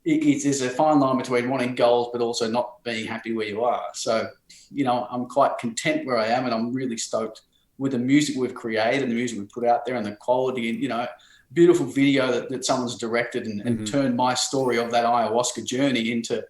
There's a fine line between wanting goals, but also not being happy where you are. So, I'm quite content where I am, and I'm really stoked with the music we've created and the music we've put out there and the quality and, beautiful video that someone's directed and turned my story of that ayahuasca journey into,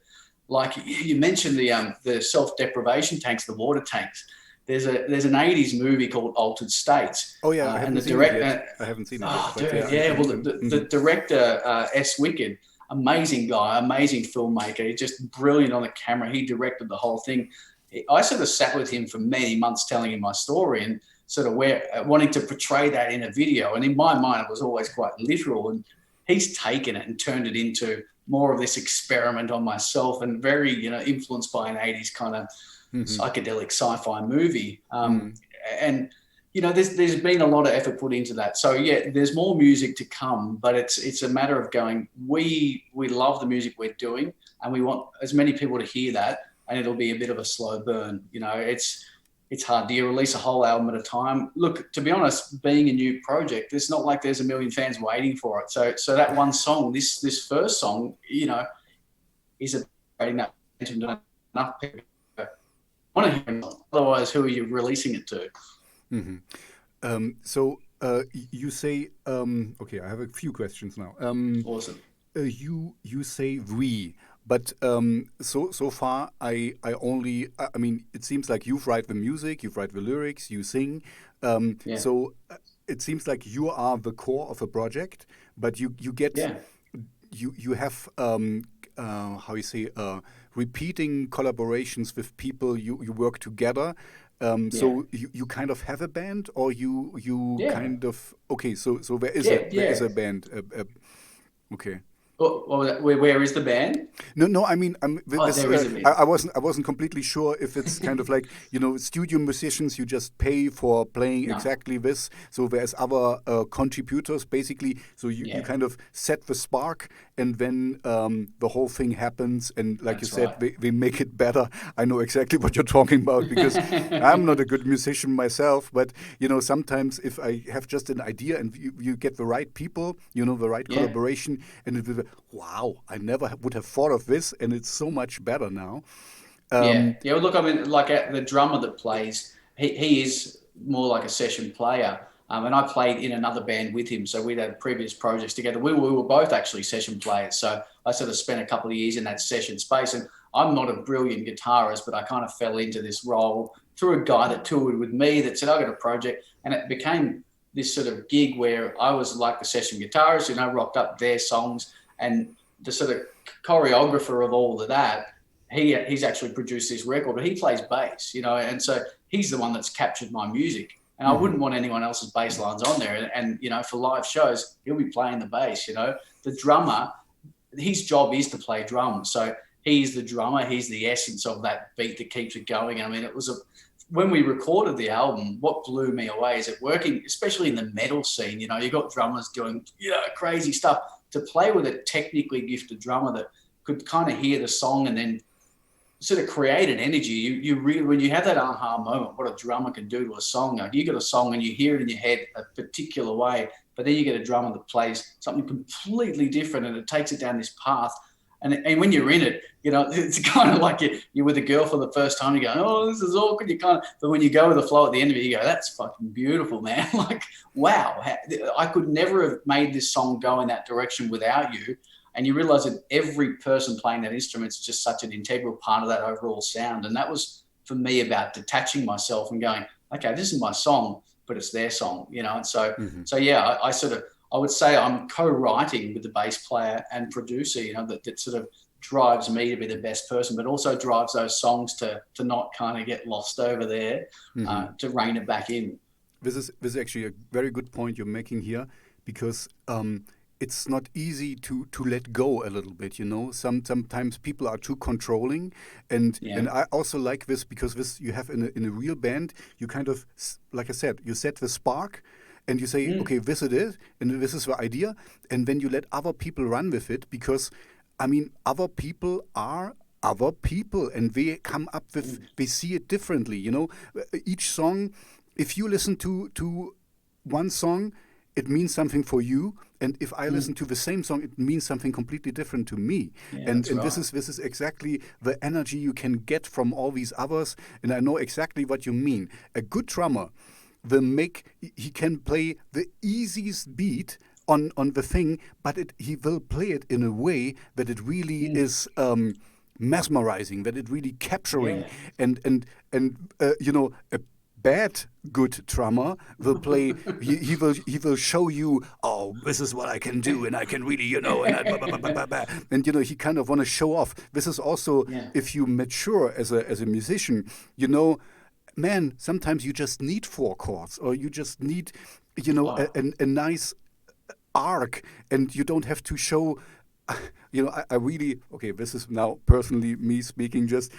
like you mentioned, the self-deprivation tanks, the water tanks. There's an 80s movie called Altered States. Oh yeah, I haven't seen it yet. Well, the director, S. Wicked, amazing guy, amazing filmmaker. He's just brilliant on the camera. He directed the whole thing. I sort of sat with him for many months telling him my story and sort of wanting to portray that in a video. And in my mind, it was always quite literal. And he's taken it and turned it into more of this experiment on myself, and very, influenced by an 80s kind of psychedelic sci-fi movie. And, there's been a lot of effort put into that. So yeah, there's more music to come, but it's a matter of going, we love the music we're doing, and we want as many people to hear that, and it'll be a bit of a slow burn. It's hard. Do you release a whole album at a time? Look, to be honest, being a new project, it's not like there's a million fans waiting for it. So that one song, this first song, is creating that attention to enough people want to hear it. Otherwise, who are you releasing it to? Hmm. So you say, okay, I have a few questions now. Awesome. You say we, but so far I only I mean it seems like you've write the music, you've write the lyrics, you sing. Yeah. So it seems like you are the core of a project, but you get Yeah. you have how you say repeating collaborations with people you work together. Yeah. So you kind of have a band, or you Yeah. kind of okay. So Yeah. there is Yeah. a band. Okay. Where is the band? No. I mean, Oh, this. there is a band. I wasn't completely sure if it's kind of like studio musicians. You just pay for playing No. exactly this. So there's other contributors basically. So you Yeah. kind of set the spark, and then the whole thing happens. And like you That's said, right. they make it better. I know exactly what you're talking about because I'm not a good musician myself. But sometimes if I have just an idea and you get the right people, the right Yeah. collaboration, and it will be, wow, I never would have thought of this, and it's so much better now. Yeah, Um, yeah. Well, look, I mean, like the drummer that plays, he is more like a session player. And I played in another band with him, so we'd had previous projects together. We were both actually session players, so I sort of spent a couple of years in that session space. And I'm not a brilliant guitarist, but I kind of fell into this role through a guy that toured with me that said, "I got a project," and it became this sort of gig where I was like the session guitarist, rocked up their songs, and the sort of choreographer of all of that. He's actually produced this record, but he plays bass, and so he's the one that's captured my music. And I mhm, wouldn't want anyone else's bass lines on there. And for live shows, he'll be playing the bass. The drummer, his job is to play drums. So he's the drummer. He's the essence of that beat that keeps it going. I mean, when we recorded the album, what blew me away is it working, especially in the metal scene. You got drummers doing crazy stuff. To play with a technically gifted drummer that could kind of hear the song and then sort of create an energy. You really, when you have that aha moment, what a drummer can do to a song. Like you get a song and you hear it in your head a particular way, but then you get a drummer that plays something completely different and it takes it down this path. And when you're in it, it's kind of like you're with a girl for the first time. You're going, oh, this is awkward. But when you go with the flow at the end of it, you go, that's fucking beautiful, man. Like, wow, I could never have made this song go in that direction without you. And you realize that every person playing that instrument is just such an integral part of that overall sound. And that was for me about detaching myself and going, okay, this is my song, but it's their song, And so, mhm. yeah, I would say I'm co-writing with the bass player and producer, that sort of drives me to be the best person, but also drives those songs to not kind of get lost over there, Mhm. to rein it back in. This is actually a very good point you're making here, because it's not easy to let go a little bit. Sometimes people are too controlling, and Yeah. I also like this because this you have in a real band. You kind of like I said, you set the spark, and you say, Mm. okay, this it is, and this is the idea, and then you let other people run with it because, I mean, other people are other people, and they come up with they see it differently. Each song, if you listen to one song, it means something for you, and if I Mm. listen to the same song, it means something completely different to me. Yeah, and that's and right. this is exactly the energy you can get from all these others, and I know exactly what you mean. A good drummer will make he can play the easiest beat on the thing, but he will play it in a way that it really Mm. is mesmerizing, that it really capturing, Yeah. and a bad good drummer will play. He will show you, oh, this is what I can do, and I can really, and I, blah, blah, blah, blah, blah, blah. And he kind of want to show off. This is also, Yeah. if you mature as a musician, man, sometimes you just need four chords, or you just need, Oh, a nice arc, and you don't have to show. I really, okay, this is now personally me speaking. Just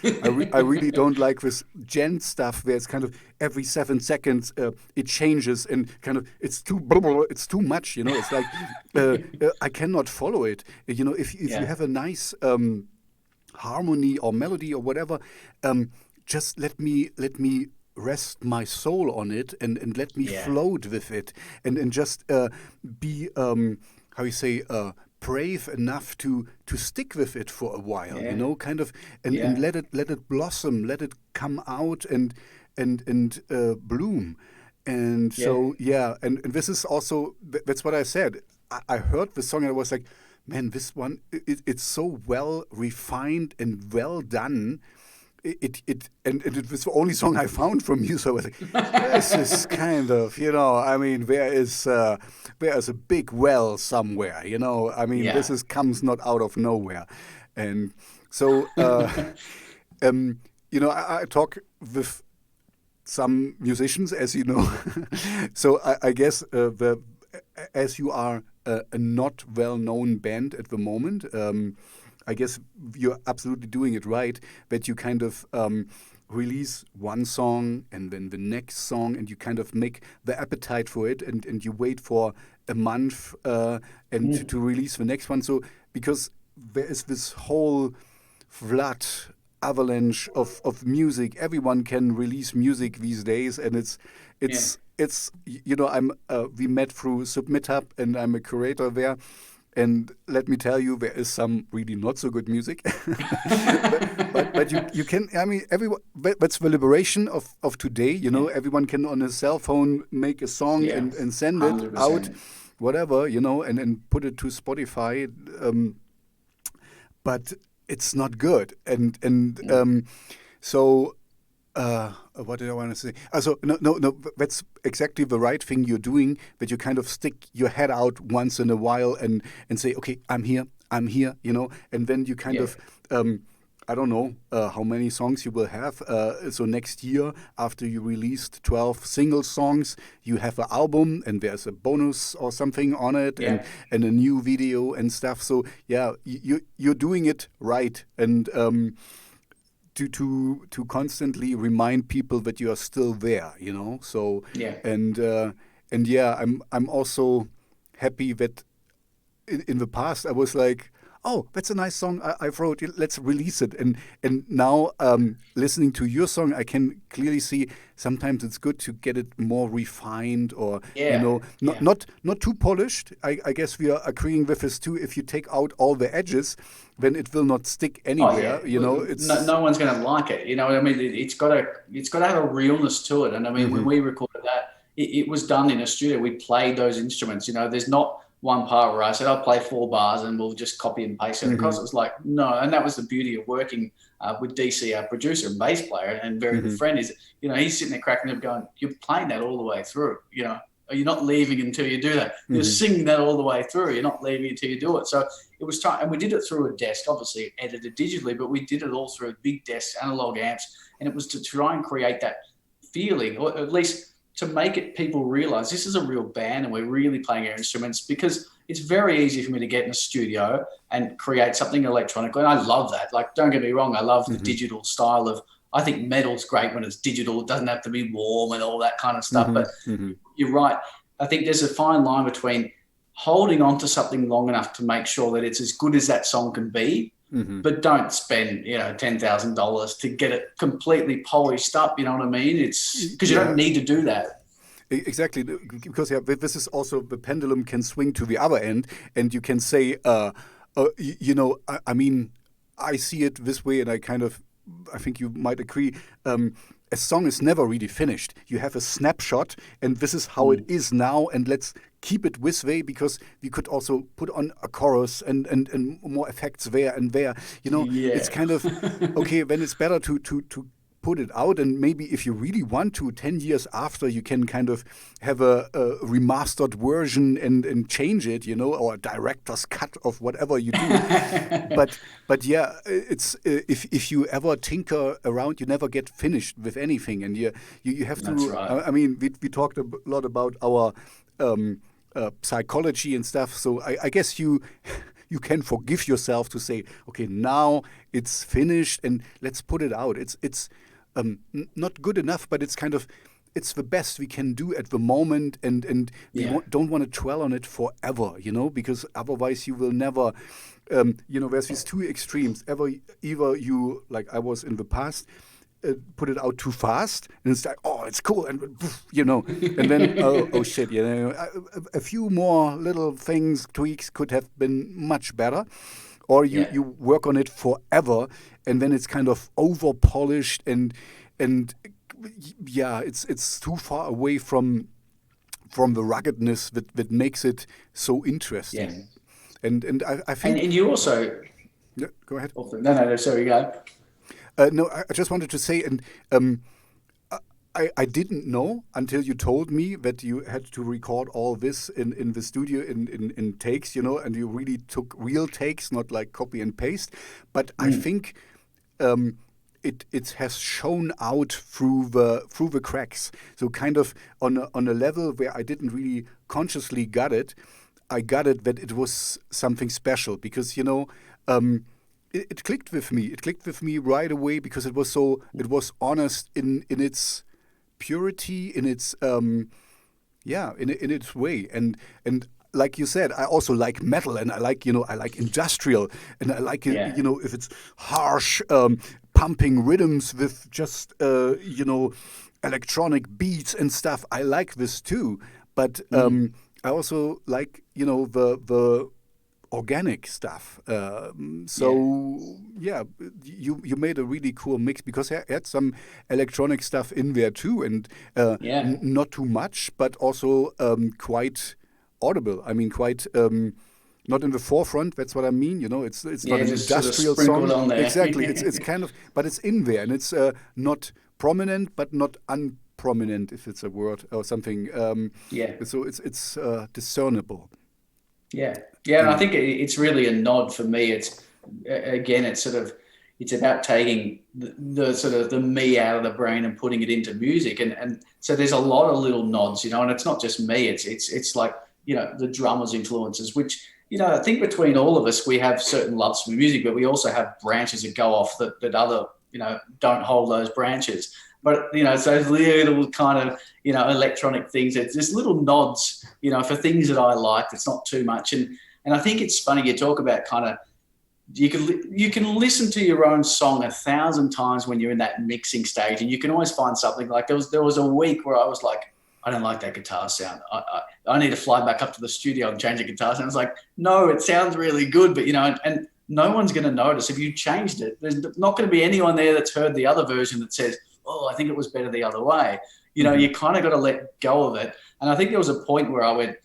I really don't like this gen stuff where it's kind of every 7 seconds it changes, and kind of it's too blah, blah, blah, it's too much. It's like I cannot follow it. If you yeah. have a nice harmony or melody or whatever, just let me rest my soul on it, and let me Yeah. float with it, and just be how you say brave enough to stick with it for a while, Yeah. kind of, and Yeah. let it blossom, let it come out and bloom. And so, and this is also, that's what I said. I heard the song and I was like, man, this one, it's so well refined and well done. And it was the only song I found from you. So I was like, this is kind of, I mean, there is a big well somewhere, I mean, this comes not out of nowhere. And so, I talk with some musicians, as you know. So I guess as you are a not well-known band at the moment, I guess you're absolutely doing it right, that you kind of release one song and then the next song, and you kind of make the appetite for it, and you wait for a month and to release the next one. So because there is this whole flood avalanche of music. Everyone can release music these days, and it's we met through SubmitHub, and I'm a curator there. And let me tell you, there is some really not so good music. but you can, I mean, everyone. That's the liberation of today. Everyone can on a cell phone make a song and send 100%. It out, whatever, and put it to Spotify. But it's not good, so what did I want to say? So no, that's exactly the right thing you're doing. That you kind of stick your head out once in a while and say, okay, I'm here, and then you kind of I don't know how many songs you will have. So next year, after you released 12 single songs, you have an album and there's a bonus or something on it, and a new video and stuff. So you're doing it right, and to constantly remind people that you are still there. So I'm also happy that in the past I was like, oh, that's a nice song I wrote. Let's release it. And now listening to your song, I can clearly see sometimes it's good to get it more refined, or not too polished. I guess we are agreeing with this too. If you take out all the edges, then it will not stick anywhere. It's no one's going to like it. I mean, it's got to have a realness to it. And I mean, when we recorded that, it was done in a studio. We played those instruments. There's not one part where I said, I'll play 4 bars and we'll just copy and paste it across. It was like, no. And that was the beauty of working with DC, our producer and bass player and very good friend, is, he's sitting there cracking up going, you're playing that all the way through, You're not leaving until you do that. You're singing that all the way through. You're not leaving until you do it. So it was and we did it through a desk, obviously edited digitally, but we did it all through big desks, analog amps. And it was to try and create that feeling, or at least to make it people realize this is a real band and we're really playing our instruments, because it's very easy for me to get in a studio and create something electronically. And I love that. Like, don't get me wrong, I love the digital style of, I think metal's great when it's digital. It doesn't have to be warm and all that kind of stuff. But you're right. I think there's a fine line between holding on to something long enough to make sure that it's as good as that song can be, but don't spend, $10,000 to get it completely polished up. You know what I mean? It's because you don't need to do that. Exactly, because this is also, the pendulum can swing to the other end, and you can say, I mean, I see it this way, and I think you might agree. A song is never really finished. You have a snapshot, and this is how it is now, and let's keep it this way, because we could also put on a chorus and more effects there and there. It's kind of okay. Then it's better to put it out, and maybe if you really want to, 10 years after, you can kind of have a remastered version and change it, or a director's cut of whatever you do. but yeah, it's if you ever tinker around, you never get finished with anything, and you have to. That's right. I mean, we talked a lot about our psychology and stuff, so I guess you can forgive yourself to say, okay, now it's finished and let's put it out. It's not good enough, but it's kind of, it's the best we can do at the moment, and we don't want to dwell on it forever, because otherwise you will never, there's these two extremes. Either you, like I was in the past, put it out too fast, and it's like, oh, it's cool, and and then oh shit, a few more little things, tweaks could have been much better. Or you work on it forever, and then it's kind of over polished and yeah, it's too far away from the ruggedness that makes it so interesting. Yes. And I think. And you also. Yeah, go ahead. No, sorry, go. No, I just wanted to say, and I didn't know until you told me that you had to record all this in the studio in takes, and you really took real takes, not like copy and paste. But I think it has shown out through the cracks. So kind of on a level where I didn't really consciously got it. I got it that it was something special because it clicked with me. It clicked with me right away because it was honest in its purity, in its in its way. And like you said, I also like metal, and I like industrial, and I like it, if it's harsh, pumping rhythms with just electronic beats and stuff. I like this too, but I also like the organic stuff. You made a really cool mix because I had some electronic stuff in there too, and not too much, but also quite audible. I mean, quite not in the forefront. That's what I mean. It's not an industrial song. On there. Exactly. It's kind of, but it's in there, and it's not prominent, but not unprominent, if it's a word or something. So it's discernible. Yeah, and I think it's really a nod for me. It's about taking the sort of the me out of the brain and putting it into music, and so there's a lot of little nods, and it's not just me. It's like the drummer's influences, which I think between all of us we have certain loves for music, but we also have branches that go off that other don't hold those branches. But, it's those little kind of, electronic things. It's just little nods, for things that I like. It's not too much. And I think it's funny you talk about kind of, you can listen to your own song 1,000 times when you're in that mixing stage, and you can always find something. Like there was a week where I was like, I don't like that guitar sound. I need to fly back up to the studio and change the guitar sound. I was like, no, it sounds really good. But, and no one's going to notice. If you changed it, there's not going to be anyone there that's heard the other version that says, oh, I think it was better the other way. You kind of got to let go of it. And I think there was a point where I went,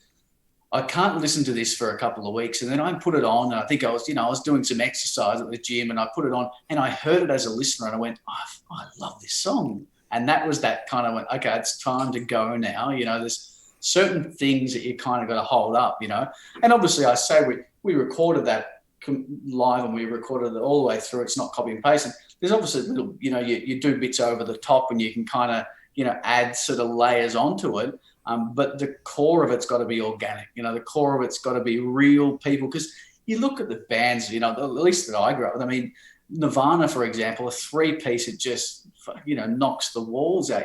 I can't listen to this for a couple of weeks. And then I put it on, and I think I was doing some exercise at the gym, and I put it on, and I heard it as a listener, and I went, oh, I love this song. And that was that kind of went, okay, it's time to go now. There's certain things that you kind of got to hold up, And obviously I say we recorded that live, and we recorded it all the way through. It's not copy and paste. And there's obviously little, you do bits over the top, and you can kind of, add sort of layers onto it. But the core of it's got to be organic. The core of it's got to be real people. Because you look at the bands, at least that I grew up with. I mean, Nirvana, for example, a 3-piece, it just, knocks the walls out.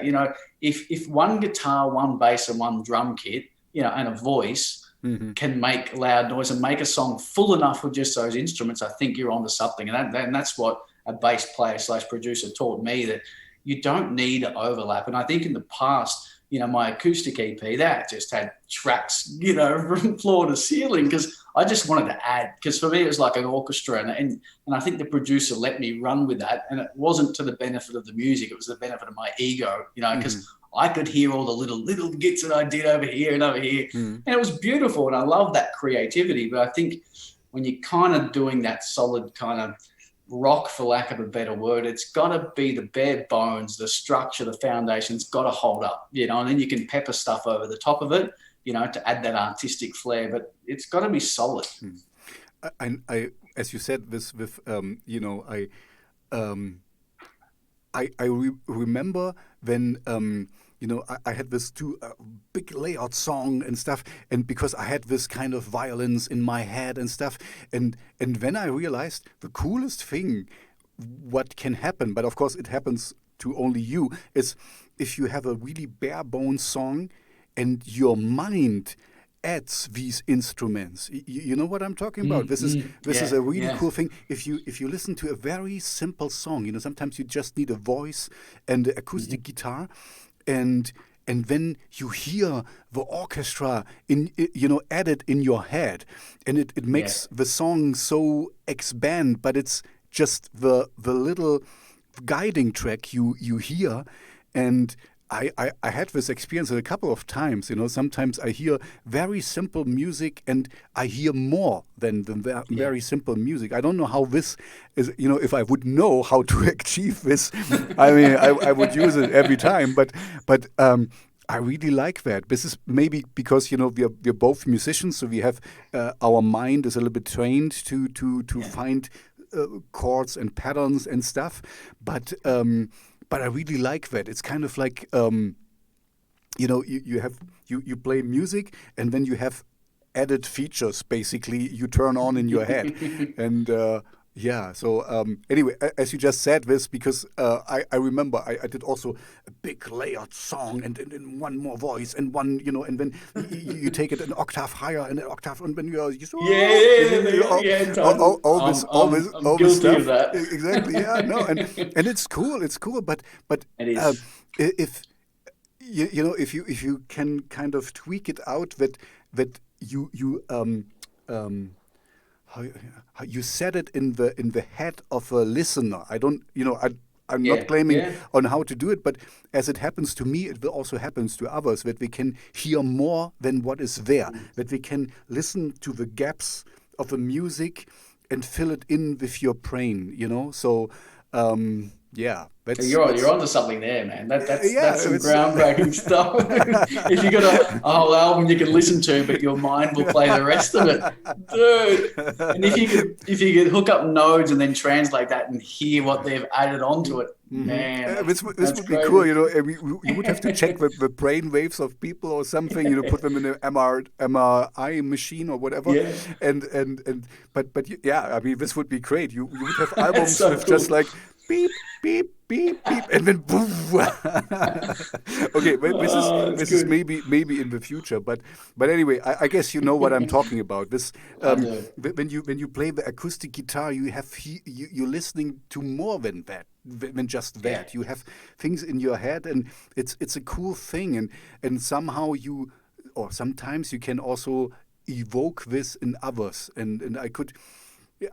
If one guitar, one bass, and one drum kit, and a voice can make loud noise and make a song full enough with just those instruments, I think you're onto something. And that's what a bass player / producer taught me, that you don't need to overlap. And I think in the past, my acoustic EP, that just had tracks, from floor to ceiling, because I just wanted to add, because for me it was like an orchestra, and I think the producer let me run with that, and it wasn't to the benefit of the music, it was the benefit of my ego, because I could hear all the little gits that I did over here and over here, and it was beautiful, and I love that creativity. But I think when you're kind of doing that solid kind of rock, for lack of a better word, it's got to be the bare bones, the structure, the foundation's got to hold up, and then you can pepper stuff over the top of it, to add that artistic flair, but it's got to be solid. I as you said, this with I remember when I had this two big layout song and stuff, and because I had this kind of violence in my head and stuff, and then I realized the coolest thing what can happen, but of course it happens to only you, is if you have a really bare bones song and your mind adds these instruments. You know what I'm talking about? This is a really cool thing. If you listen to a very simple song, sometimes you just need a voice and an acoustic guitar, and then you hear the orchestra added in your head, and it makes the song so expand, but it's just the little guiding track you hear, And I had this experience a couple of times. Sometimes I hear very simple music and I hear more than the very simple music. I don't know how this is. If I would know how to achieve this, I mean, I would use it every time. But I really like that. This is maybe because we're both musicians, so we have our mind is a little bit trained to find chords and patterns and stuff. But I really like that. It's kind of like you play music and then you have added features basically you turn on in your head. And so anyway, as you just said this, because I remember I did also a big layered song and one more voice and one, and then you take it an octave higher and an octave, and then all this guilty stuff. of that. Exactly, yeah, no, and it's cool, but it is. If if you can kind of tweak it out that you how you set it in the head of a listener. I'm not claiming on how to do it, but as it happens to me, it also happens to others, that we can hear more than what is there, that we can listen to the gaps of the music and fill it in with your brain, So, you're onto something there, man. That's some groundbreaking stuff. If you got a whole album you can listen to, but your mind will play the rest of it, dude. And if you could hook up nodes and then translate that and hear what they've added onto it, man, this would be cool. You would have to check the brain waves of people or something. Put them in an MRI machine or whatever. Yeah. But I mean, this would be great. You would have albums so with cool. just like beep, beep, beep, beep, and then boom. Okay, but this is maybe in the future, but anyway, I guess you know what I'm talking about. This when you play the acoustic guitar, you're listening to more than that, than just that. You have things in your head, and it's a cool thing, and somehow sometimes you can also evoke this in others, and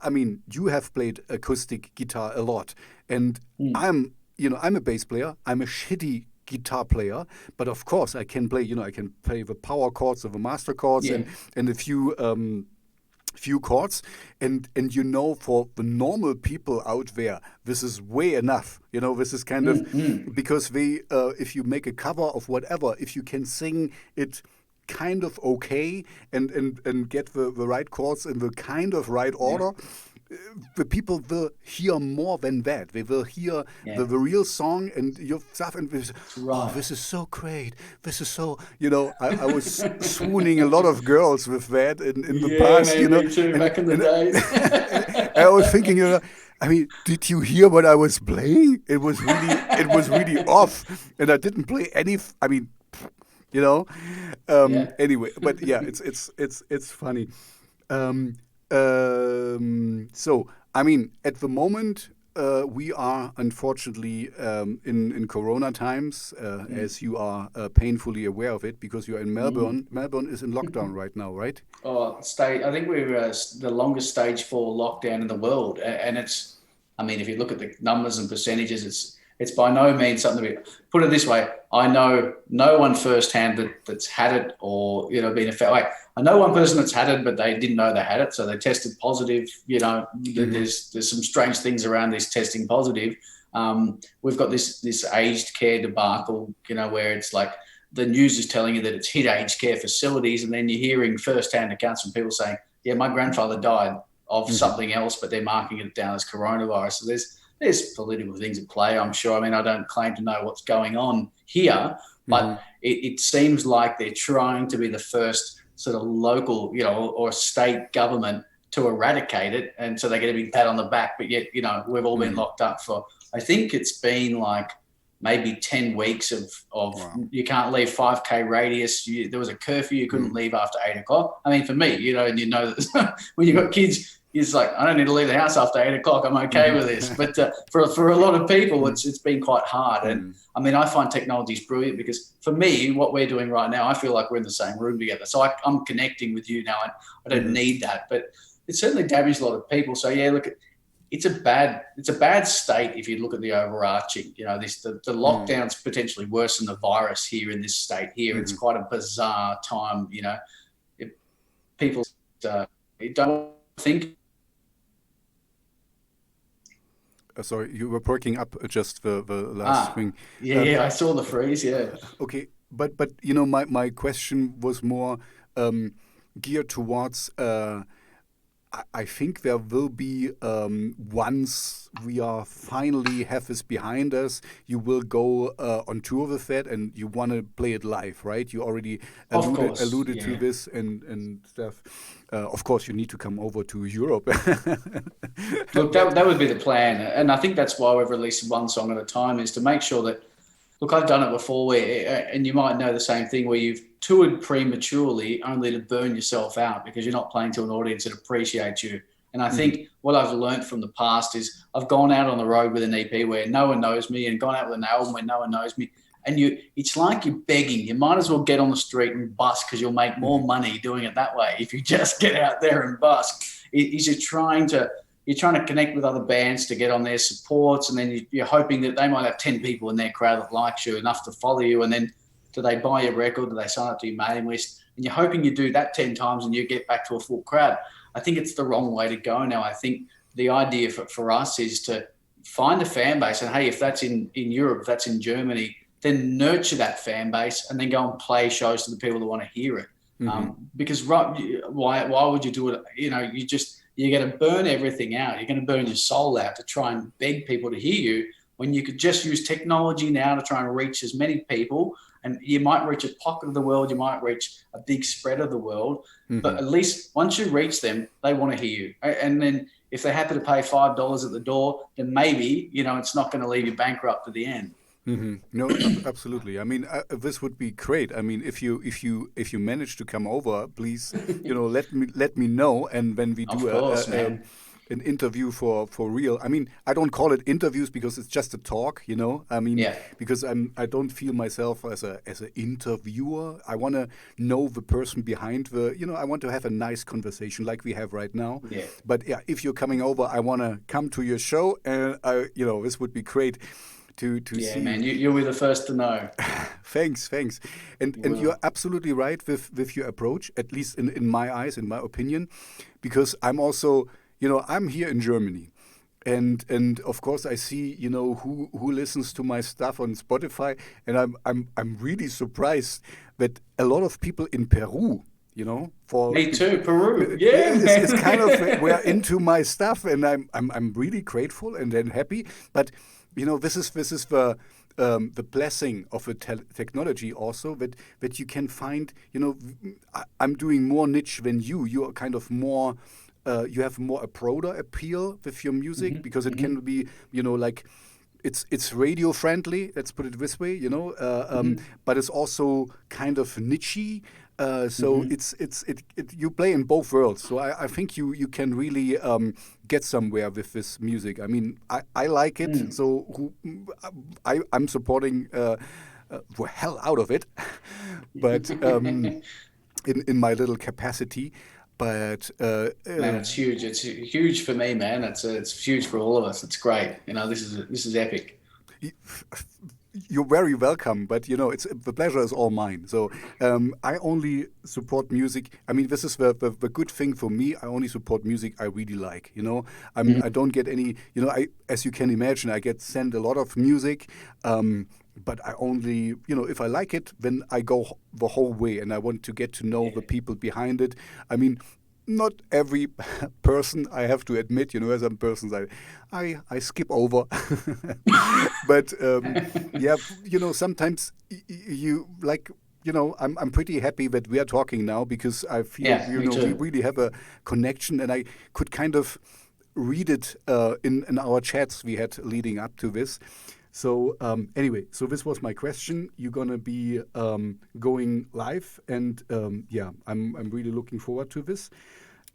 I mean, you have played acoustic guitar a lot, and I'm a bass player. I'm a shitty guitar player, but of course I can play. I can play the power chords or the master chords and a few chords, and for the normal people out there, this is way enough. This is kind of because if you make a cover of whatever, if you can sing it kind of okay and get the right chords in the kind of right order, the people will hear more than that. They will hear the real song and your stuff, and this is so great. This is so, I was swooning a lot of girls with that in the past. Me too, back in the day. I was thinking, I mean, did you hear what I was playing? It was really off, and I didn't play any. I mean, Anyway, but it's funny. So I mean, at the moment, we are unfortunately in Corona times, as you are painfully aware of it, because you are in Melbourne. Melbourne is in lockdown right now, right? I think we're the longest stage 4 lockdown in the world, and it's. I mean, if you look at the numbers and percentages, it's by no means something to be. Put it this way, I know no one firsthand that's had it or been affected. I know one person that's had it, but they didn't know they had it, so they tested positive. There's some strange things around this testing positive. We've got this aged care debacle, where it's like the news is telling you that it's hit aged care facilities, and then you're hearing firsthand accounts from people saying, "Yeah, my grandfather died of something else," but they're marking it down as coronavirus. So there's political things at play, I'm sure. I mean, I don't claim to know what's going on here, but it seems like they're trying to be the first sort of local, or state government to eradicate it. And so they get a big pat on the back, but yet, we've all been locked up for, I think it's been like maybe 10 weeks of you can't leave 5K radius. There was a curfew. You couldn't leave after 8 o'clock. I mean, for me, and that when you've got kids, it's like, I don't need to leave the house after 8 o'clock. I'm okay with this. But for a lot of people, it's been quite hard. And I mean, I find technology is brilliant because for me, what we're doing right now, I feel like we're in the same room together. So I'm connecting with you now, and I don't need that. But it certainly damaged a lot of people. So yeah, look, it's a bad state if you look at the overarching. You know, the lockdown's potentially worse than the virus here in this state here. It's quite a bizarre time. You know, people don't think. Sorry, you were breaking up just the last thing. Yeah, I saw the freeze. Yeah. Okay, but you know, my question was more geared towards. I think there will be once we are finally have this behind us, you will go on tour with that, and you want to play it live, right? You already alluded to this and stuff. Of course, you need to come over to Europe. Look, that would be the plan, and I think that's why we've released one song at a time, is to make sure that. Look, I've done it before, and you might know the same thing, where you've toured prematurely only to burn yourself out because you're not playing to an audience that appreciates you. And I think what I've learned from the past is I've gone out on the road with an EP where no one knows me, and gone out with an album where no one knows me. And it's like you're begging. You might as well get on the street and busk, because you'll make more money doing it that way if you just get out there and busk. You're trying to connect with other bands to get on their supports, and then you're hoping that they might have 10 people in their crowd that likes you enough to follow you, and then do they buy your record, do they sign up to your mailing list, and you're hoping you do that 10 times and you get back to a full crowd. I think it's the wrong way to go now. I think the idea for us is to find a fan base, and hey, if that's in Europe, if that's in Germany, then nurture that fan base and then go and play shows to the people that want to hear it. Because why would you do it? You know, you're going to burn everything out. You're going to burn your soul out to try and beg people to hear you, when you could just use technology now to try and reach as many people. And you might reach a pocket of the world, you might reach a big spread of the world, but at least once you reach them, they want to hear you. And then if they're happy to pay $5 at the door, then maybe, you know, it's not going to leave you bankrupt at the end. No, absolutely. I mean, this would be great. I mean, if you manage to come over, please, you know, let me know, and when we do an interview for real. I mean, I don't call it interviews because it's just a talk, you know. I mean, because I don't feel myself as an interviewer. I want to know the person behind I want to have a nice conversation like we have right now. Yeah. But yeah, if you're coming over, I want to come to your show, and this would be great. To see. Man, you'll be the first to know. Thanks. And you're absolutely right with your approach, at least in my eyes, in my opinion, because I'm also, I'm here in Germany. And of course I see, who listens to my stuff on Spotify, and I'm really surprised that a lot of people in Peru, me too, Peru. Yeah, it's kind of we're into my stuff, and I'm really grateful and then happy. But this is the blessing of the technology also, that you can find. I'm doing more niche than you. You are kind of more. You have more a broader appeal with your music, because it can be, like it's radio friendly. Let's put it this way, but it's also kind of nichey. So it's you play in both worlds. So I think you can really get somewhere with this music. I mean, I like it. So I'm supporting the hell out of it, but in my little capacity. But man, it's huge. It's huge for me, man. It's huge for all of us. It's great. This is epic. You're very welcome, but it's the pleasure is all mine. So I only support music. I mean, this is the good thing for me. I only support music I really like. I don't get any. As you can imagine, I get sent a lot of music. But I only, if I like it, then I go the whole way, and I want to get to know the people behind it. I mean, not every person, I have to admit, some persons I skip over. But sometimes you like, I'm pretty happy that we are talking now, because I feel, we really have a connection, and I could kind of read it in our chats we had leading up to this. So anyway, so this was my question. You're gonna be going live, and I'm really looking forward to this.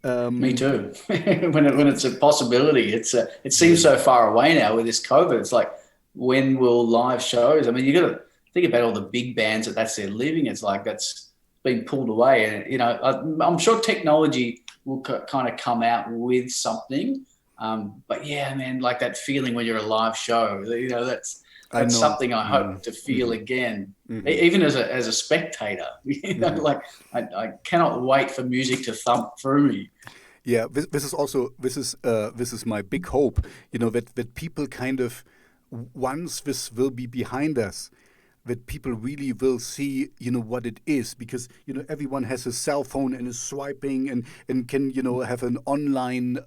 Me too. when it's a possibility, it seems so far away now with this COVID. It's like, when will live shows? I mean, you got to think about all the big bands that's their living. It's like that's been pulled away, and I'm sure technology will kind of come out with something. But yeah, man, like that feeling when you're a live show, that's something I hope to feel again, even as a spectator. Like I cannot wait for music to thump through me. Yeah, this is my big hope. That people kind of, once this will be behind us, that people really will see, what it is, because everyone has a cell phone and is swiping and can have an online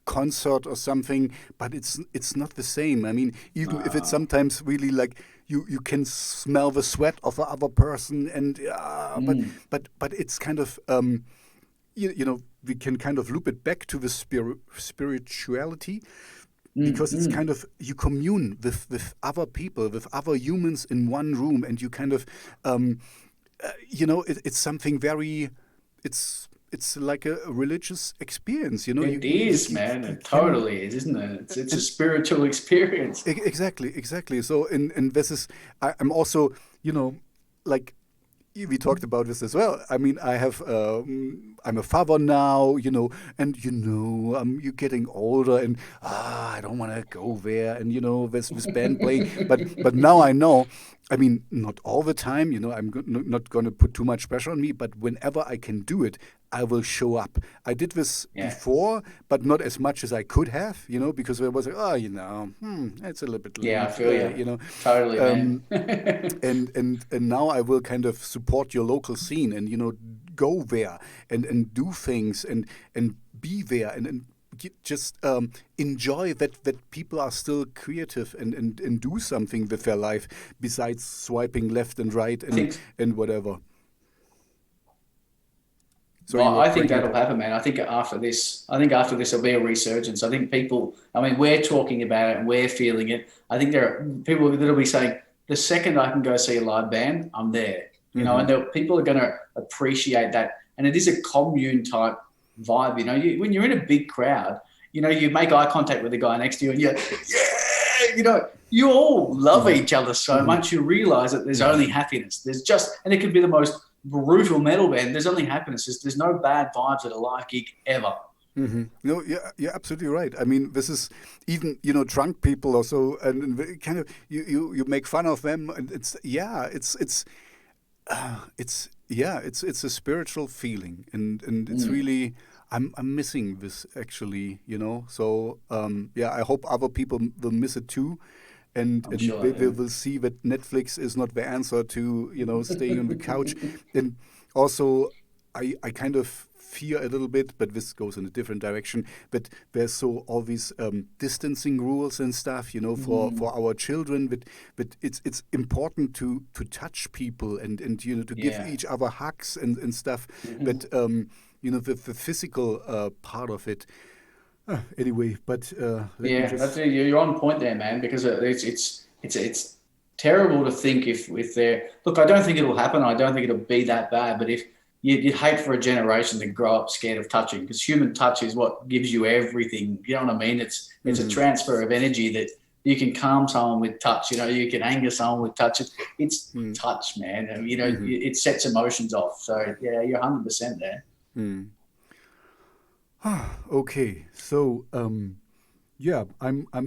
concert or something, but it's not the same. I mean, even if it's sometimes really like you can smell the sweat of the other person, and but it's kind of we can kind of loop it back to the spirituality. Because it's kind of, you commune with other people, with other humans in one room, and you kind of, it's something very, it's like a religious experience, It is, man. It totally is, isn't it? It's a spiritual experience. Exactly. So, and this is, I'm also, like, we talked about this as well. I mean, I'm a father now, and you're getting older, and I don't want to go there, and there's this band playing, but now I know. I mean, not all the time, I'm not going to put too much pressure on me, but whenever I can do it, I will show up. I did this before, but not as much as I could have, because I was like, it's a little bit late. Yeah, I feel you. Totally, man. and now I will kind of support your local scene and, go there and do things and be there and just enjoy that people are still creative and do something with their life besides swiping left and right and whatever. I think that'll happen, man. I think after this there'll be a resurgence. I think people, we're talking about it and we're feeling it. I think there are people that'll be saying, the second I can go see a live band, I'm there. And people are going to appreciate that. And it is a commune type vibe. When you're in a big crowd, you make eye contact with the guy next to you, and you all love each other so much. You realize that there's only happiness. And it could be the most brutal metal band. There's only happiness. There's no bad vibes at a live gig ever. No, you're absolutely right. I mean, this is even drunk people also, and kind of you make fun of them, and it's a spiritual feeling, and it's really. I'm missing this actually, So I hope other people will miss it too, and they will see that Netflix is not the answer to staying on the couch. And also, I kind of fear a little bit, but this goes in a different direction. But there's all these distancing rules and stuff, for our children. But it's important to touch people and to give each other hugs and stuff. But the physical part of it. Anyway, but you're on point there, man. Because it's terrible to think if they're. Look, I don't think it'll happen. I don't think it'll be that bad. But if you'd hate for a generation to grow up scared of touching, because human touch is what gives you everything. You know what I mean? It's a transfer of energy that you can calm someone with touch. You can anger someone with touch. It's touch, man. It sets emotions off. So yeah, you're 100% there. Okay, so I'm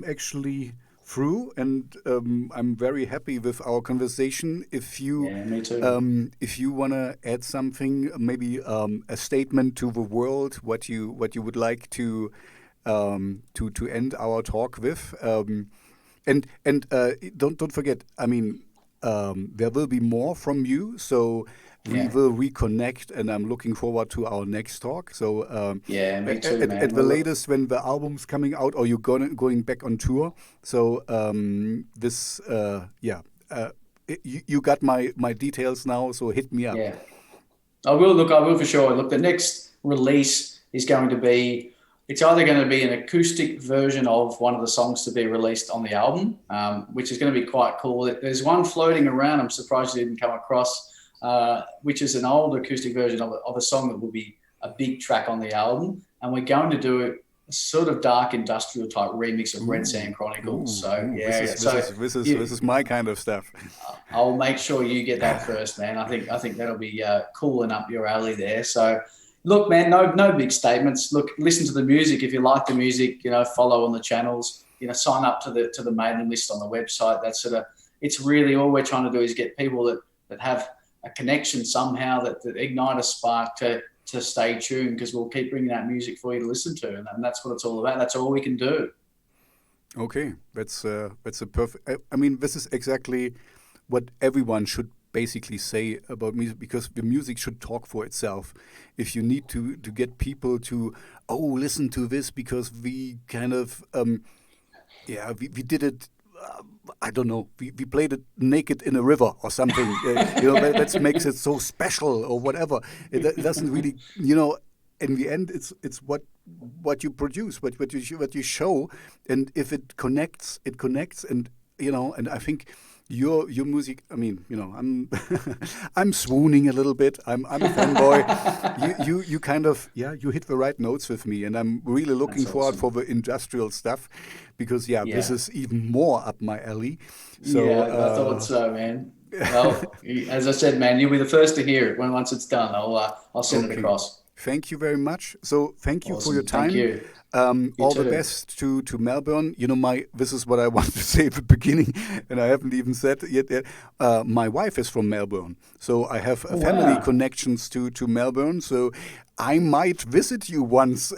actually through, and I'm very happy with our conversation. If you me too. If you wanna add something, maybe a statement to the world, what you would like to end our talk with, and don't forget. I mean, there will be more from you, so. We will reconnect, and I'm looking forward to our next talk. So me too, man. At the latest, when the album's coming out, or you're going back on tour. So you got my details now. So hit me up. Yeah, I will for sure. Look, the next release is going to be. It's either going to be an acoustic version of one of the songs to be released on the album, which is going to be quite cool. There's one floating around. I'm surprised you didn't come across. Which is an old acoustic version of a song that will be a big track on the album. And we're going to do a sort of dark industrial type remix of Red Sand Chronicles. This is my kind of stuff. I'll make sure you get that first, man. I think that'll be cool and up your alley there. So Look, man, no big statements. Look, listen to the music. If you like the music, follow on the channels. Sign up to the mailing list on the website. That sort of. It's really all we're trying to do is get people that have a connection somehow that ignite a spark to stay tuned, because we'll keep bringing out music for you to listen to, and that's what it's all about. That's all we can do. Okay, that's a perfect. I mean, this is exactly what everyone should basically say about music, because the music should talk for itself. If you need to get people to listen to this because we kind of we did it. I don't know. We played it naked in a river or something. That makes it so special or whatever. It doesn't really, in the end, it's what you produce, what you show, and if it connects, and and I think your music. I mean, I'm I'm swooning a little bit. I'm a fanboy. You kind of you hit the right notes with me, and I'm really looking forward for the industrial stuff, because this is even more up my alley. So I thought so, man. Well, as I said, man, you'll be the first to hear it once it's done. I'll send it across. Thank you very much. So thank you for your time. Thank you. All the best to Melbourne. This is what I wanted to say at the beginning, and I haven't even said it yet. My wife is from Melbourne, so I have family connections to Melbourne. So I might visit you once.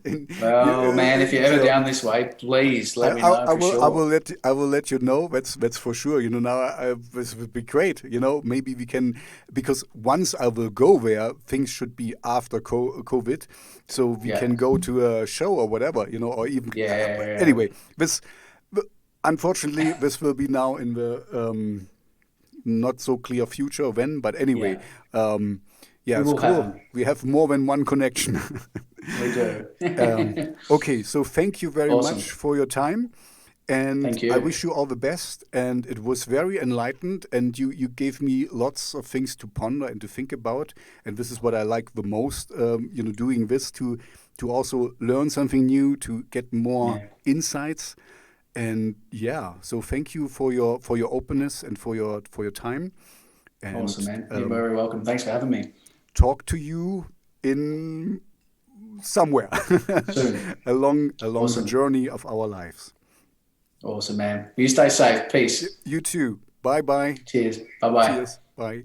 Man, if you're ever down this way, please let me know. I will let you know. That's for sure. This would be great. Maybe we can, because once I will go there, things should be after COVID, so we can go to a show or whatever. Or even anyway. Unfortunately, this will be now in the not so clear future when. But anyway. It's cool. We have more than one connection. We do. Okay, so thank you very much for your time. And thank you. I wish you all the best. And it was very enlightened. And you gave me lots of things to ponder and to think about. And this is what I like the most, doing this to also learn something new, to get more insights. And so thank you for your openness and for your time. And, awesome, man. You're very welcome. Thanks for having me. Talk to you in somewhere soon along the journey of our lives. Awesome, man. You stay safe. Peace. You too. Bye. Cheers. Bye. Cheers. Bye.